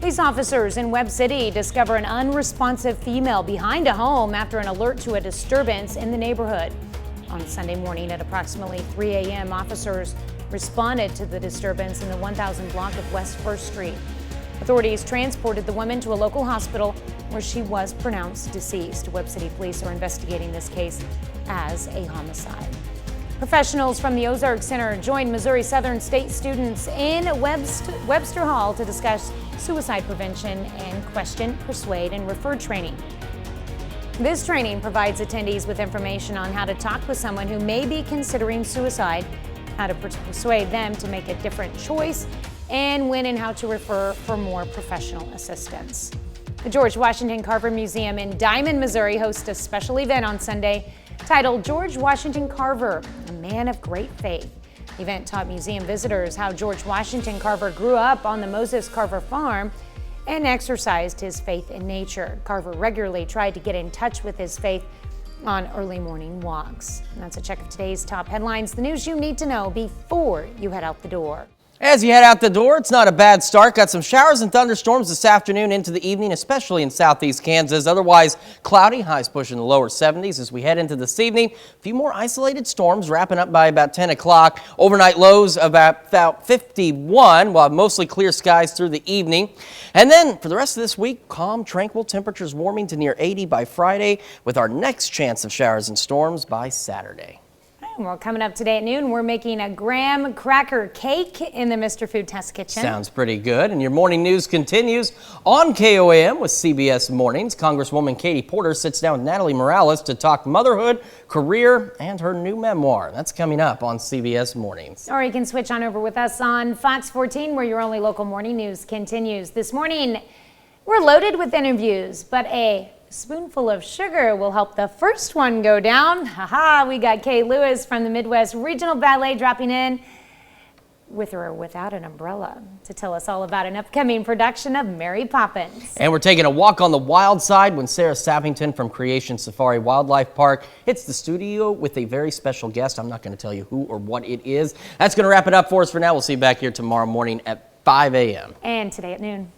Police officers in Webb City discover an unresponsive female behind a home after an alert to a disturbance in the neighborhood. On Sunday morning at approximately 3 a.m., officers responded to the disturbance in the 1000 block of West 1st Street. Authorities transported the woman to a local hospital where she was pronounced deceased. Webb City police are investigating this case as a homicide. Professionals from the Ozark Center joined Missouri Southern State students in Webster Hall to discuss suicide prevention and question, persuade, and refer training. This training provides attendees with information on how to talk with someone who may be considering suicide, how to persuade them to make a different choice, and when and how to refer for more professional assistance. The George Washington Carver Museum in Diamond, Missouri hosts a special event on Sunday titled George Washington Carver, a Man of Great Faith. The event taught museum visitors how George Washington Carver grew up on the Moses Carver farm and exercised his faith in nature. Carver regularly tried to get in touch with his faith on early morning walks. And that's a check of today's top headlines, the news you need to know before you head out the door. As you head out the door, it's not a bad start. Got some showers and thunderstorms this afternoon into the evening, especially in southeast Kansas. Otherwise, cloudy, highs pushing the lower 70s as we head into this evening. A few more isolated storms wrapping up by about 10 o'clock. Overnight lows of about 51, while mostly clear skies through the evening. And then for the rest of this week, calm, tranquil, temperatures warming to near 80 by Friday, with our next chance of showers and storms by Saturday. Well, coming up today at noon, we're making a graham cracker cake in the Mr. Food Test Kitchen. Sounds pretty good. And your morning news continues on KOAM with CBS Mornings. Congresswoman Katie Porter sits down with Natalie Morales to talk motherhood, career, and her new memoir. That's coming up on CBS Mornings. Or you can switch on over with us on Fox 14, where your only local morning news continues. This morning, we're loaded with interviews, but a spoonful of sugar will help the first one go down. Haha, we got Kay Lewis from the Midwest Regional Ballet dropping in with or without an umbrella to tell us all about an upcoming production of Mary Poppins. And we're taking a walk on the wild side when Sarah Sappington from Creation Safari Wildlife Park hits the studio with a very special guest. I'm not going to tell you who or what it is. That's going to wrap it up for us for now. We'll see you back here tomorrow morning at 5 a.m. And today at noon.